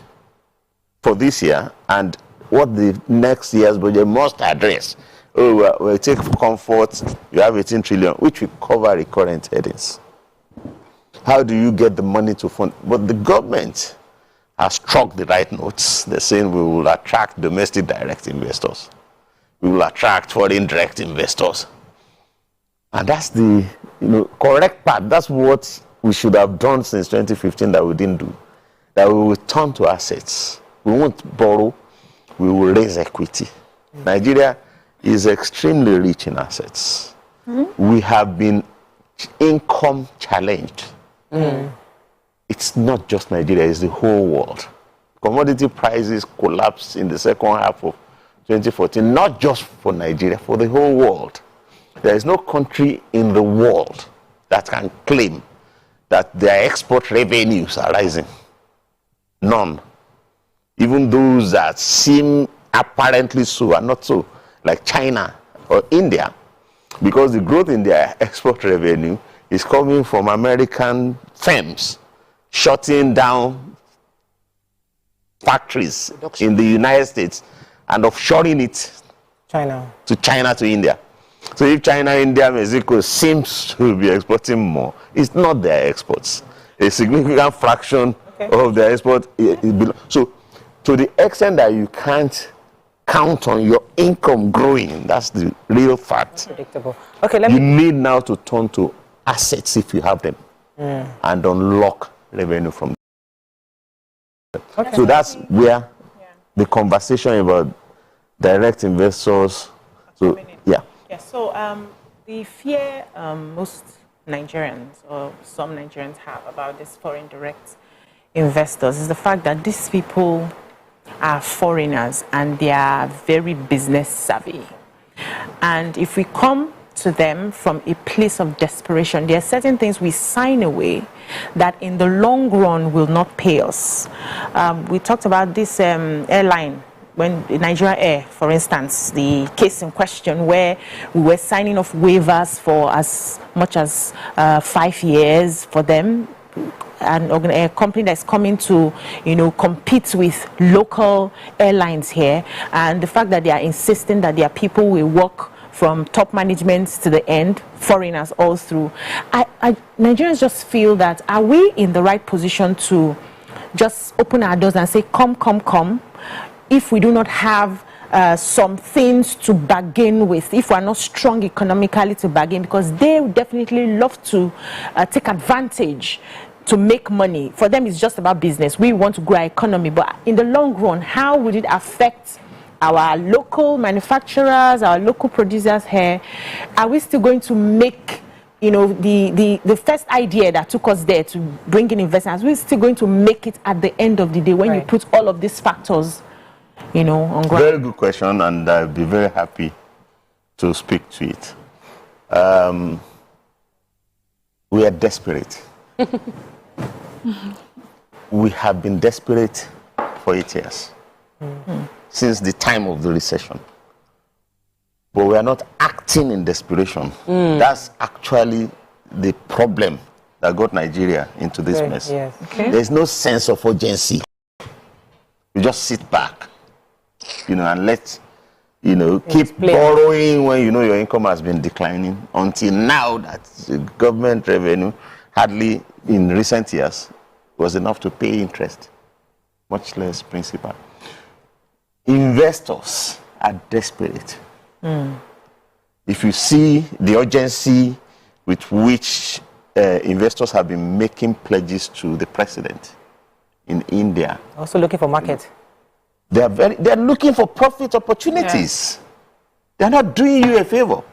for this year and what the next year's budget must address, we take for comfort, you have 18 trillion, which will cover recurrent headings. How do you get the money to fund? But the government has struck the right notes. They're saying we will attract domestic direct investors. We will attract foreign direct investors. And that's the, you know, correct part. That's what we should have done since 2015 that we didn't do. That we will turn to assets. We won't borrow. We will raise equity. Nigeria is extremely rich in assets. We have been income challenged. It's not just Nigeria, it's the whole world. Commodity prices collapsed in the second half of 2014, not just for Nigeria, for the whole world. There is no country in the world that can claim that their export revenues are rising. None. Even those that seem apparently so are not so, like China or India, because the growth in their export revenue is coming from American firms shutting down factories in the United States and offshoring it to China, to India. So if China, India, Mexico seems to be exporting more, it's not their exports. A significant fraction of their export. So to the extent that you can't count on your income growing, that's the real fact. Predictable. Okay, you need now to turn to assets if you have them and unlock revenue from them. So that's where the conversation about direct investors. So so the fear most Nigerians or some Nigerians have about this foreign direct investors is the fact that these people are foreigners and they are very business savvy. And if we come to them from a place of desperation, there are certain things we sign away that in the long run will not pay us. We talked about this airline, when Nigeria Air, for instance, the case in question where we were signing off waivers for as much as 5 years for them, and a company that's coming to, you know, compete with local airlines here, and the fact that they are insisting that their people will work from top management to the end, foreigners all through. Nigerians just feel that, are we in the right position to just open our doors and say, come, come, come, if we do not have some things to bargain with, if we're not strong economically to bargain, because they would definitely love to take advantage to make money. For them, it's just about business. We want to grow our economy, but in the long run, how would it affect our local manufacturers, our local producers here? Are we still going to make you know, the first idea that took us there to bring in investors, we're still going to make it at the end of the day when you put all of these factors, you know, on ground? Very good question, and I'll be very happy to speak to it. We are desperate. We have been desperate for 8 years, since the time of the recession. But we are not acting in desperation. That's actually the problem that got Nigeria into this mess. Yes. Okay. There's no sense of urgency. You just sit back, you know, and let, you know, keep borrowing when you know your income has been declining, until now that the government revenue hardly in recent years was enough to pay interest, much less principal. Investors are desperate. If you see the urgency with which investors have been making pledges to the president in India. Also looking for market. They are looking for profit opportunities. They're not doing you a favor.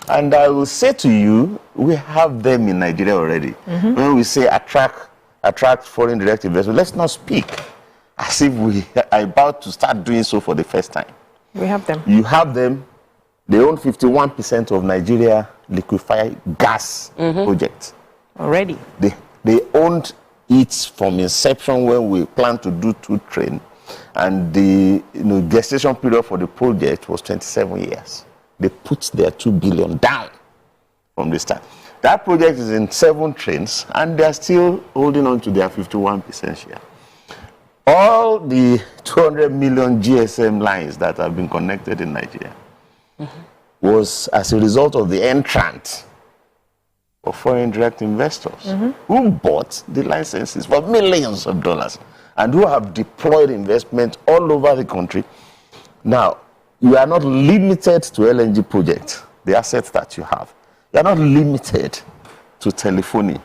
And I will say to you, we have them in Nigeria already. When we say attract foreign direct investment, let's not speak as if we are about to start doing so for the first time. We have them. You have them. They own 51% of Nigeria liquefied gas project. Already. They owned it from inception when we planned to do 2 trains. And the gestation period for the project was 27 years. They put their 2 billion down from the start. That project is in 7 trains, and they are still holding on to their 51% share. All the 200 million GSM lines that have been connected in Nigeria was as a result of the entrant of foreign direct investors who bought the licenses for millions of dollars and who have deployed investment all over the country. Now, you are not limited to LNG projects, the assets that you have. You are not limited to telephony.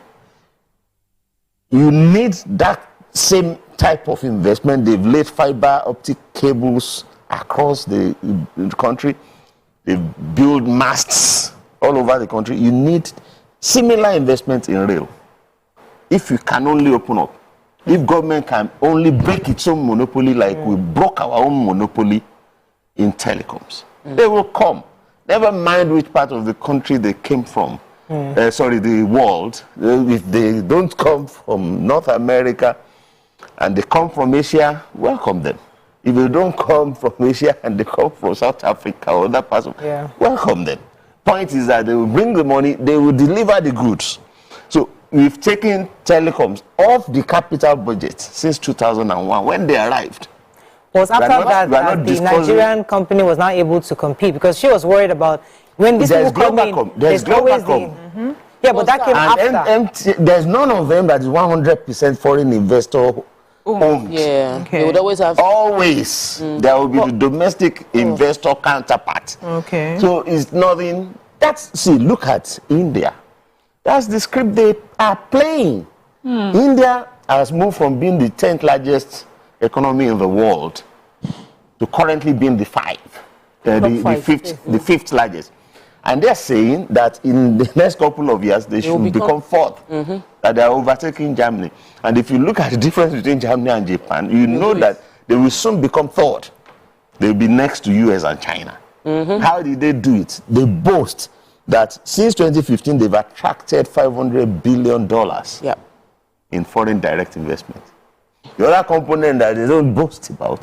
You need that same type of investment. They've laid fiber optic cables across the country. They build masts all over the country. You need similar investment in rail. If you can only open up, if government can only break its own monopoly like we broke our own monopoly in telecoms, they will come. Never mind which part of the country they came from. The world. If they don't come from North America and they come from Asia, welcome them. If they don't come from Asia and they come from South Africa or other parts of, welcome them. Point is that they will bring the money, they will deliver the goods. So we've taken telecoms off the capital budget since 2001 when they arrived. Was after that the Nigerian company was not able to compete because she was worried about when this will come in. There's Globacom. Yeah, but that came after. There's none of them that is 100% foreign investor owned. Yeah, they would always have. Always. There will be the domestic investor counterpart. Okay. So it's nothing. See, look at India. That's the script they are playing. India has moved from being the 10th largest economy in the world to currently being the fifth largest. And they're saying that in the next couple of years, they should become fourth. That they are overtaking Germany. And if you look at the difference between Germany and Japan, you know that they will soon become third. They'll be next to US and China. How did they do it? They boast that since 2015, they've attracted $500 billion in foreign direct investment. The other component that they don't boast about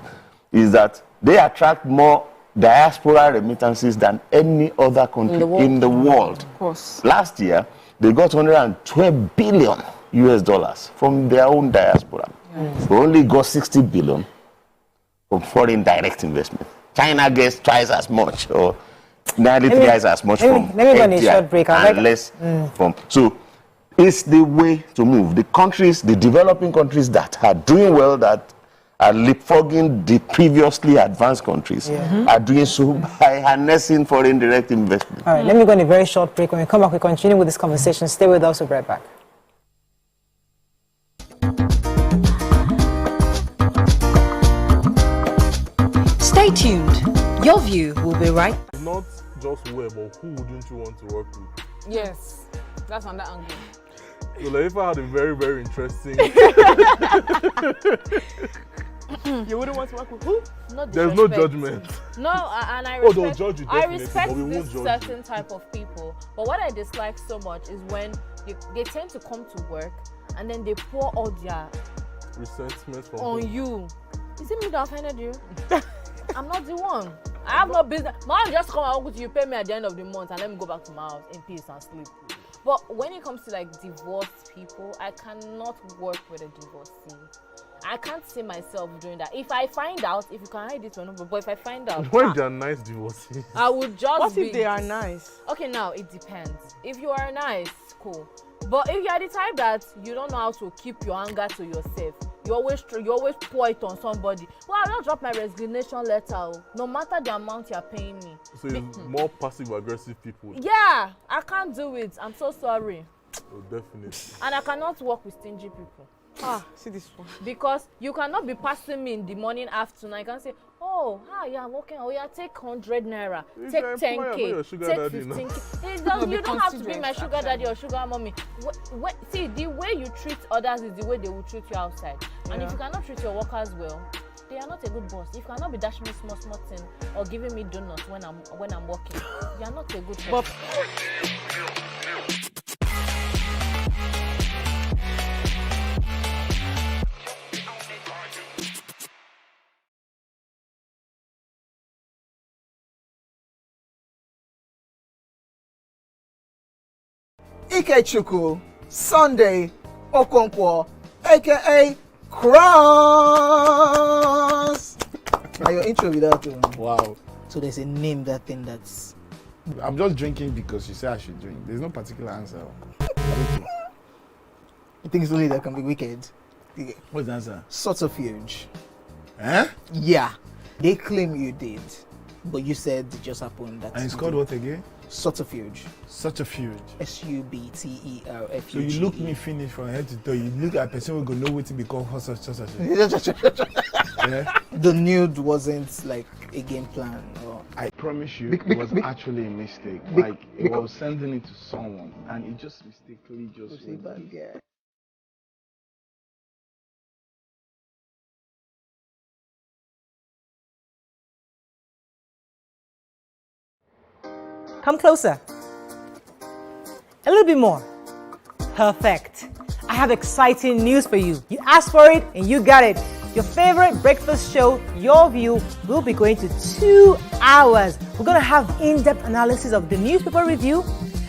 is that they attract more diaspora remittances than any other country in the world. Of course. Last year, they got $112 billion US from their own diaspora. We only got 60 billion from foreign direct investment. China gets twice as much, or nearly twice as much from let me go on a short break. and less from. So it's the way to move. The countries, the developing countries that are doing well, that are leapfrogging the previously advanced countries, are doing so by harnessing foreign direct investment. All right, let me go on a very short break. When we come back, we continue with this conversation. Stay with us. We'll be right back. Stay tuned. Your View will be right. Not just where, but who wouldn't you want to work with? Yes, that's on that angle. So Laifa had a very, very interesting. You wouldn't want to work with who? There's no judgment. No, and I respect, they'll judge you I definitely, respect but we this won't judge certain type of people. But what I dislike so much is when they tend to come to work and then they pour all their resentment from on you. Is it me that offended you? I'm not the one. I have no business. Man, just come and work with you, pay me at the end of the month, and let me go back to my house in peace and sleep. But when it comes to like divorced people, I cannot work with a divorcee. I can't see myself doing that. If I find out, if you can hide it or not, but if I find out, when they're nice divorcees, I would just. What if they are nice? Okay, now it depends. If you are nice, cool. But if you are the type that you don't know how to keep your anger to yourself, you always pour it on somebody. Well, I'll just drop my resignation letter, no matter the amount you're paying me. So it's more passive-aggressive people. Yeah, I can't do it. I'm so sorry. Oh, definitely. And I cannot work with stingy people. See this one. Because you cannot be passing me in the morning, afternoon. I can say, oh, hi, yeah, I'm working. Oh, yeah, take 100 naira, take 10K, take 15K. You don't have to be my sugar daddy or sugar mommy. See, the way you treat others is the way they will treat you outside. And if you cannot treat your workers well, they are not a good boss. If you cannot be dashing me small thing or giving me donuts when I'm working, you are not a good boss. Ikechukwu, Sunday, Okonkwo, aka Cross. Now your intro without Wow. So there's a name that thing that's. I'm just drinking because you say I should drink. There's no particular answer. You think it's only that can be wicked? What's the answer? Subterfuge. Huh? Yeah. They claim you did, but you said it just happened. That and it's called what again? Subterfuge. Subterfuge. SUBTERFUGE. So you look me finish from head to toe. You look at a person who go know what to become subterfuge. Yeah? The nude wasn't like a game plan. Or... I promise you, it was actually a mistake. Like it was sending it to someone, and it just mistakenly just. Come closer. A little bit more. Perfect. I have exciting news for you. You asked for it and you got it. Your favorite breakfast show, Your View, will be going to 2 hours. We're going to have in-depth analysis of the newspaper review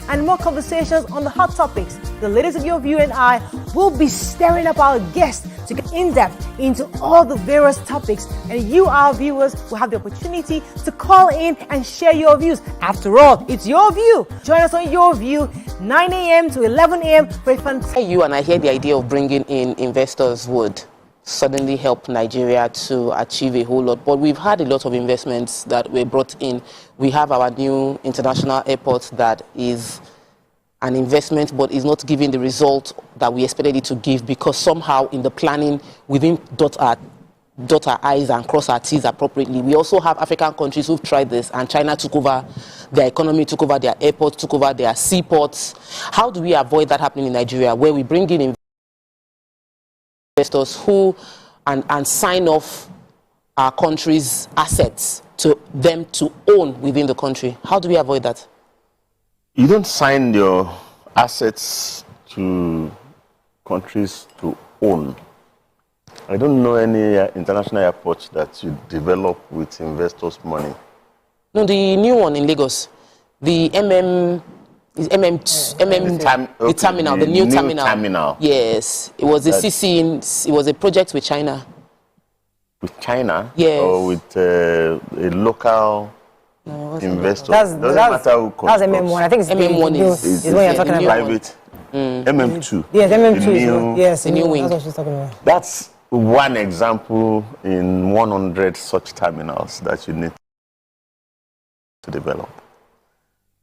and more conversations on the hot topics. The ladies of Your View and I will be stirring up our guests to get in-depth into all the various topics, and you, our viewers, will have the opportunity to call in and share your views. After all, it's your view. Join us on Your View, 9 a.m. to 11 a.m. for a fantastic... You and I hear the idea of bringing in investors would suddenly help Nigeria to achieve a whole lot. But we've had a lot of investments that were brought in. We have our new international airport that is an investment but is not giving the result that we expected it to give, because somehow in the planning we didn't dot our I's and cross our T's appropriately. We also have African countries who've tried this, and China took over their economy, took over their airports, took over their seaports. How do we avoid that happening in Nigeria, where we bring in investors who and sign off our country's assets to them to own within the country? How do we avoid that? You don't sign your assets to countries to own. I don't know any international airport that you develop with investors' money. No, the new one in Lagos, the the terminal, the new terminal. Yes, it was a it was a project with China. With China? Yes. Or with a local investor? That's MM1. I think it's MM1 is what you're talking about. Private. MM2. Yes, MM2 is the new wing. That's what she's talking about. That's one example in 100 such terminals that you need to develop.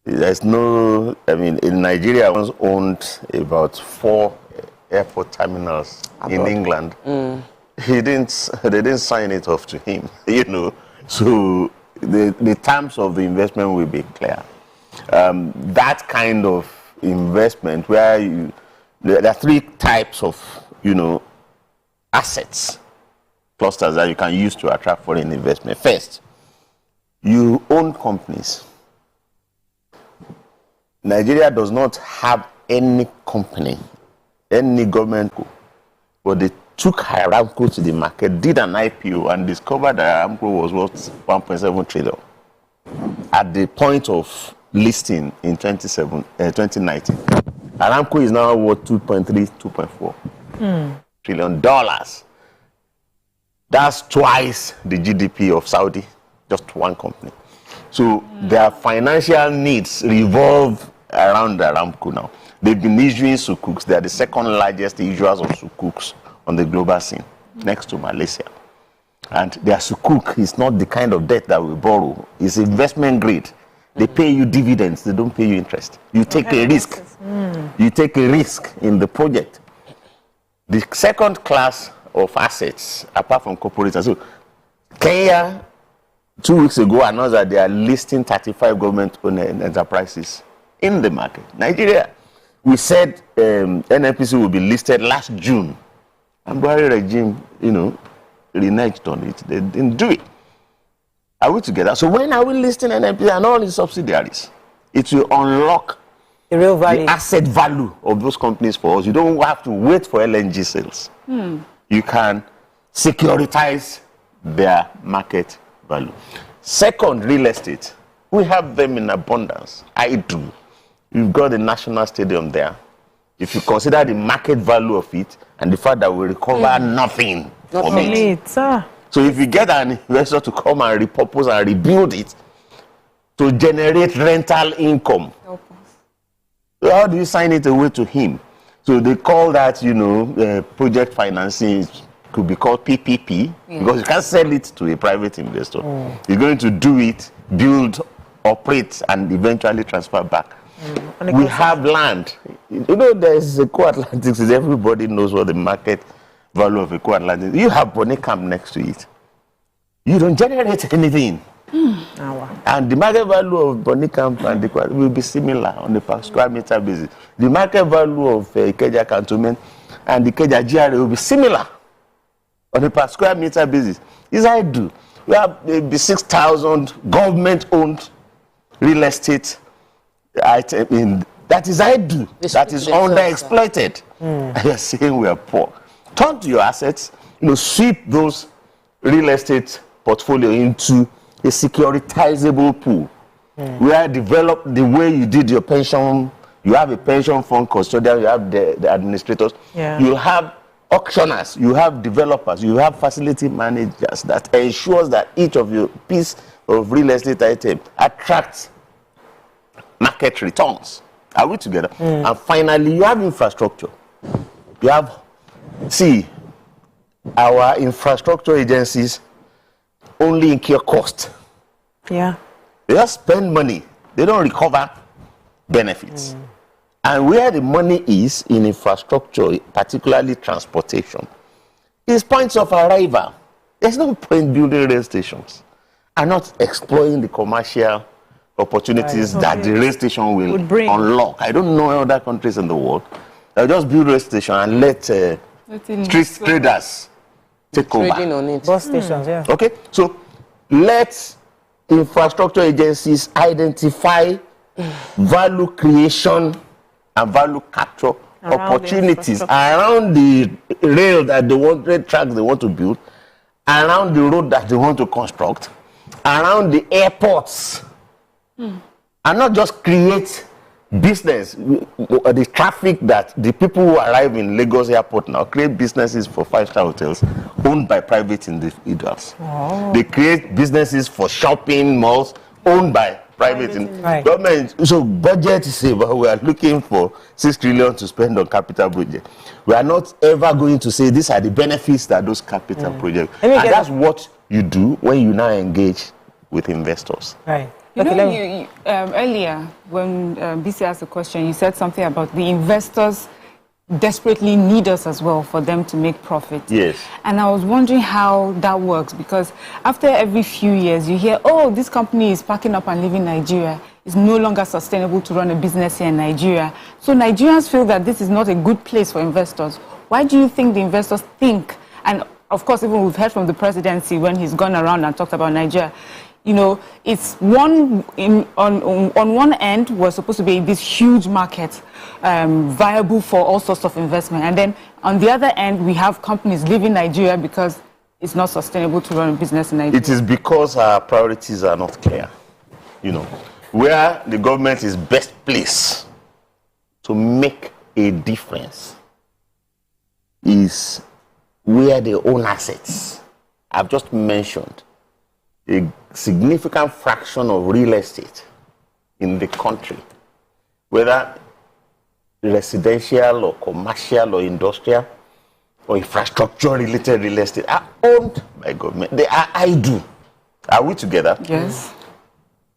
There's no, in Nigeria, I once owned about 4 airport terminals in England. They didn't sign it off to him, So the terms of the investment will be clear. That kind of investment where there are three types of, assets, clusters that you can use to attract foreign investment. First, you own companies. Nigeria does not have any company, any government, but they took Aramco to the market, did an IPO, and discovered that Aramco was worth 1.7 trillion at the point of listing in 2019. Aramco is now worth 2.4 trillion dollars. That's twice the GDP of Saudi, just one company. So their financial needs revolve around Aramco now. They've been issuing sukuks. They are the second largest issuers of sukuks on the global scene, next to Malaysia. And their sukuk is not the kind of debt that we borrow. It's investment grade. They pay you dividends. They don't pay you interest. You take a risk. You take a risk in the project. The second class of assets, apart from corporates, so Kenya 2 weeks ago announced that they are listing 35 government-owned enterprises in the market. Nigeria, we said NNPC will be listed last June. And Buhari regime, reneged on it. They didn't do it. Are we together? So when are we listing NNPC and all its subsidiaries? It will unlock the real value, the asset value of those companies for us. You don't have to wait for LNG sales. You can securitize their market value. Second, real estate. We have them in abundance. I do. You've got the National Stadium there. If you consider the market value of it and the fact that we recover nothing from it. So if you get an investor to come and repurpose and rebuild it to generate rental income, how do you sign it away to him? So they call that, project financing. It could be called PPP because you can't sell it to a private investor. You're going to do it, build, operate, and eventually transfer back. We have land. There's Eco Atlantic. Everybody knows what the market value of Eco Atlantic is. You have Bonnet-Camp next to it. You don't generate anything. And the market value of Bonnet-Camp and the will be similar on the per square meter basis. The market value of Ikeja Cantonment and the Ikeja GRA will be similar on a per square meter basis. This I do. We have maybe 6,000 government-owned real estate item that is I do. That is underexploited. You're saying we are poor. Turn to your assets. Sweep those real estate portfolio into a securitizable pool. Where develop the way you did your pension. You have a pension fund custodian. You have the administrators. You have auctioners. You have developers. You have facility managers that ensures that each of your piece of real estate item attracts market returns. Are we together? And finally, you have infrastructure. You have, our infrastructure agencies only incur cost. They just spend money. They don't recover benefits. And where the money is in infrastructure, particularly transportation, is points of arrival. There's no point building rail stations and not exploring the commercial opportunities that the rail station will unlock. I don't know other countries in the world. They'll just build rail station and let street traders take over. On it. Bus stations, Okay, so let infrastructure agencies identify value creation and value capture opportunities around the rail that they want, rail tracks they want to build, around the road that they want to construct, around the airports. And not just create business, the traffic that the people who arrive in Lagos airport now create businesses for 5-star hotels owned by private individuals. They create businesses for shopping malls owned by private government. So budget is about, we are looking for 6 trillion to spend on capital projects. We are not ever going to say these are the benefits that those capital projects. And that's what you do when you now engage with investors. Earlier, when BC asked the question, you said something about the investors desperately need us as well for them to make profit. Yes. And I was wondering how that works, because after every few years you hear, oh, this company is packing up and leaving Nigeria. It's no longer sustainable to run a business here in Nigeria. So Nigerians feel that this is not a good place for investors. Why do you think the investors think, and of course even we've heard from the presidency when he's gone around and talked about Nigeria, you know, it's on one end was supposed to be this huge market, viable for all sorts of investment, and then on the other end we have companies leaving Nigeria because it's not sustainable to run a business in Nigeria. It is because our priorities are not clear. You know, where the government is best placed to make a difference is where they own assets. I've just mentioned a significant fraction of real estate in the country, whether residential or commercial or industrial or infrastructure related real estate, are owned by government. They are idle. Are we together? Yes.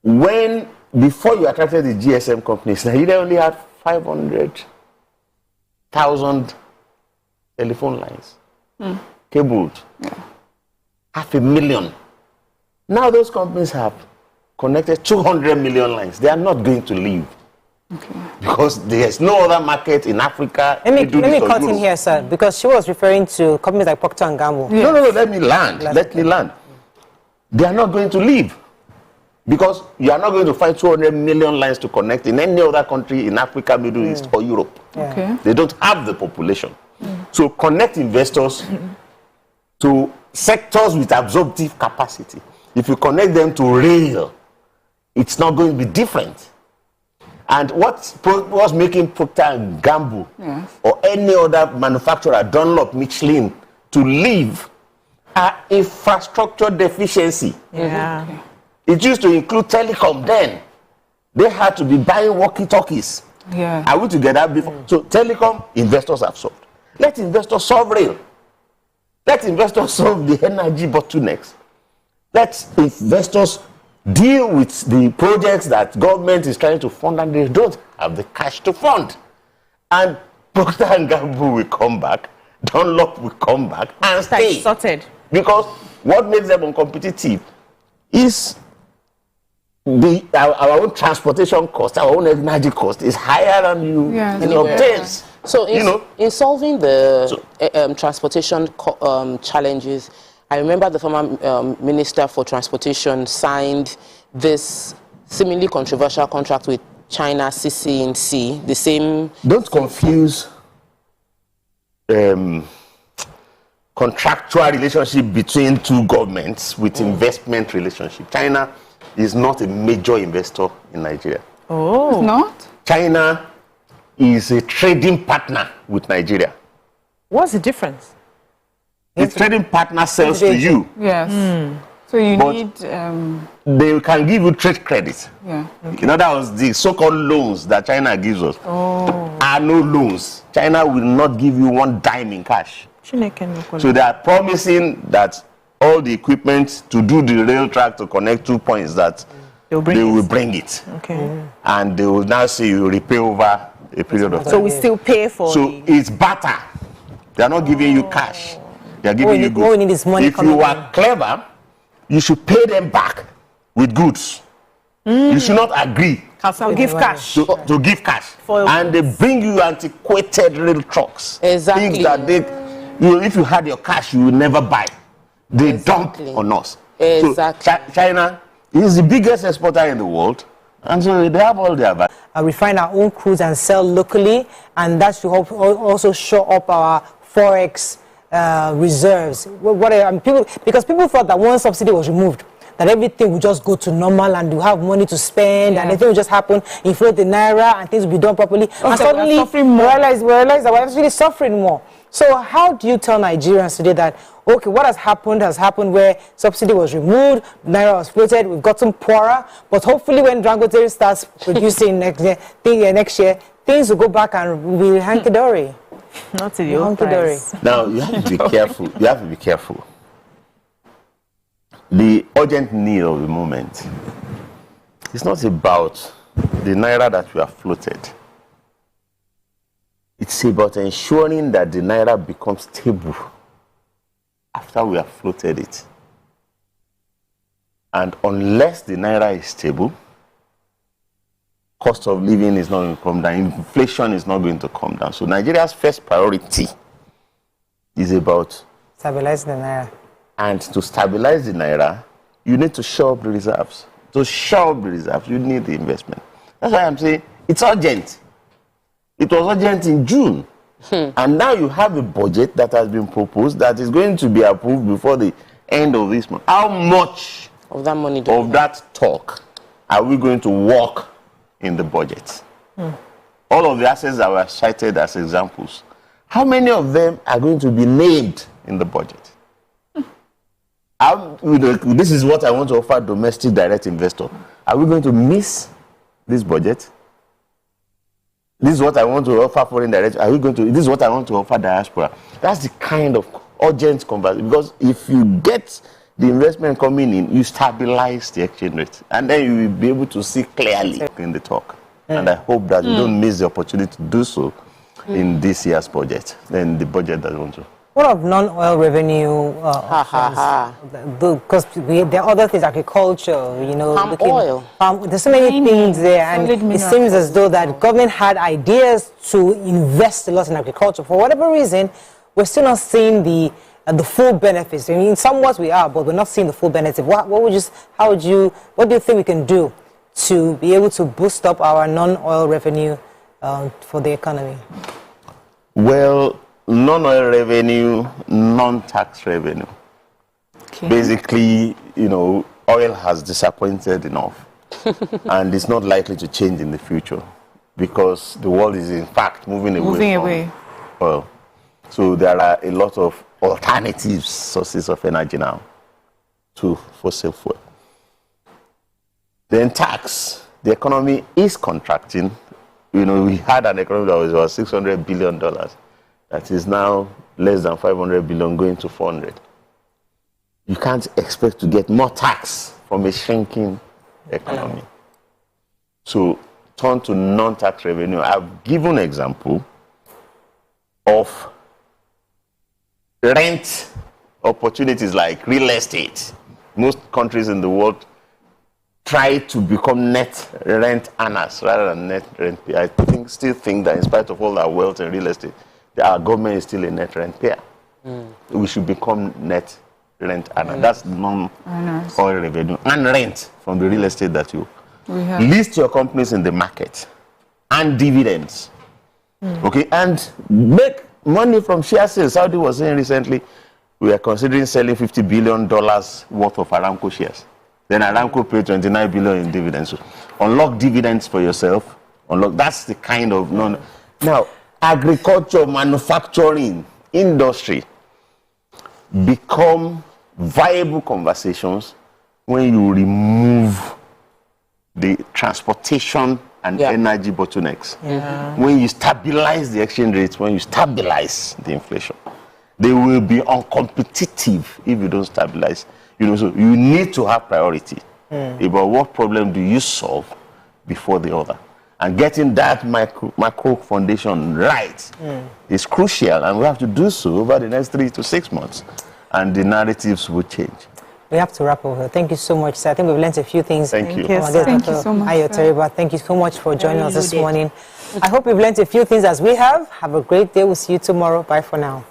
Before you attracted the GSM companies, Nigeria only had 500,000 telephone lines, cabled, 500,000. Now those companies have connected 200 million lines. They are not going to leave. Because there's no other market in Africa. Let me cut in here, sir, because she was referring to companies like Procter & Gamble. No, let me land. Let me land. They are not going to leave. Because you are not going to find 200 million lines to connect in any other country in Africa, Middle East, or Europe. Okay. They don't have the population. So connect investors to sectors with absorptive capacity. If you connect them to rail, it's not going to be different. And what's making Procter & Gamble or any other manufacturer, Dunlop, Michelin, to leave are infrastructure deficiency. Yeah. It used to include telecom then. They had to be buying walkie-talkies. Yeah. Are we together before? So telecom, investors have solved. Let investors solve rail. Let investors solve the energy bottlenecks. Let investors deal with the projects that government is trying to fund and they don't have the cash to fund. And Procter & Gamble will come back, Dunlop will come back and stay. Sorted. Because what makes them uncompetitive is our own transportation cost, our own energy cost is higher than you obtains. So in solving the transportation challenges, I remember the former Minister for Transportation signed this seemingly controversial contract with China, CCNC, the same... Don't confuse contractual relationship between two governments with investment relationship. China is not a major investor in Nigeria. Oh. It's not? China is a trading partner with Nigeria. What's the difference? The trading partner sells to you. Yes. So you need... They can give you trade credit. Yeah. Okay. In other words, the so-called loans that China gives us are no loans. China will not give you one dime in cash. So they are promising that all the equipment to do the rail track to connect 2 points that they will bring it. Okay. And they will now say you repay over a period of time. So we still pay for it's barter. They are not giving you cash. They are giving you goods. All we need is money. If you are clever, you should pay them back with goods. You should not agree to give cash. To give cash. And they bring you antiquated rail trucks. Exactly. Things that if you had your cash, you will never buy. They dump on us. Exactly. So China is the biggest exporter in the world. And so they have all their value. Refine our own crudes and sell locally, and that should also show up our forex reserves. Because people thought that once subsidy was removed, that everything would just go to normal and you have money to spend and everything will just happen, inflate the naira and things will be done properly. And suddenly we realize that we're actually suffering more. So how do you tell Nigerians today that, okay, what has happened where subsidy was removed, naira was floated, we've gotten poorer, but hopefully when Dangote starts producing next year, things will go back and we'll be hunky-dory. Not to the old price. Now, you have to be careful. You have to be careful. The urgent need of the moment is not about the naira that we have floated. It's about ensuring that the naira becomes stable after we have floated it. And unless the naira is stable, cost of living is not going to come down, inflation is not going to come down. So Nigeria's first priority is about stabilizing the naira. And to stabilize the naira, you need to shore up the reserves. To shore up the reserves, you need the investment. That's why I'm saying it's urgent. It was urgent in June. And now you have a budget that has been proposed that is going to be approved before the end of this month. How much of that money of that talk are we going to work in the budget? All of the assets that were cited as examples, how many of them are going to be named in the budget? This is what I want to offer domestic direct investor. Are we going to miss this budget? This is what I want to offer foreign direct. Are we going to? This is what I want to offer diaspora. That's the kind of urgent conversation. Because if you get the investment coming in, you stabilize the exchange rate, and then you will be able to see clearly in the talk. And I hope that you don't miss the opportunity to do so in this year's budget, and the budget that you want to. What of non-oil revenue? Because there are other things, agriculture, palm oil. There's so many things there, and it seems as though that government had ideas to invest a lot in agriculture. For whatever reason, we're still not seeing the full benefits. I mean, somewhat we are, but we're not seeing the full benefit. What do you think we can do to be able to boost up our non-oil revenue for the economy? Well, non-oil revenue, non-tax revenue. Okay. Basically, oil has disappointed enough and it's not likely to change in the future because the world is in fact moving away from oil. So there are a lot of alternative sources of energy now to fossil fuel. Then tax, the economy is contracting. We had an economy that was about $600 billion. That is now less than 500 billion going to 400. You can't expect to get more tax from a shrinking economy. So turn to non-tax revenue. I've given an example of rent opportunities like real estate. Most countries in the world try to become net rent earners rather than net rent payers. I still think that in spite of all our wealth in real estate, our government is still a net rent payer. We should become net rent earner. That's non-oil revenue and rent from the real estate that you list your companies in the market and dividends. Okay, and make money from share sales. Saudi was saying recently, we are considering selling $50 billion worth of Aramco shares. Then Aramco paid $29 billion in dividends. So unlock dividends for yourself. That's the kind of Now, agriculture, manufacturing, industry become viable conversations when you remove the transportation and energy bottlenecks. When you stabilize the exchange rates, when you stabilize the inflation, they will be uncompetitive if you don't stabilize. So you need to have priority about what problem do you solve before the other. And getting that macro foundation right is crucial, and we have to do so over the next 3 to 6 months, and the narratives will change. We have to wrap over. Thank you so much, sir. I think we've learned a few things. Thank you. Thank you so much. Thank you so much for joining us this morning. I hope we've learned a few things as we have. Have a great day. We'll see you tomorrow. Bye for now.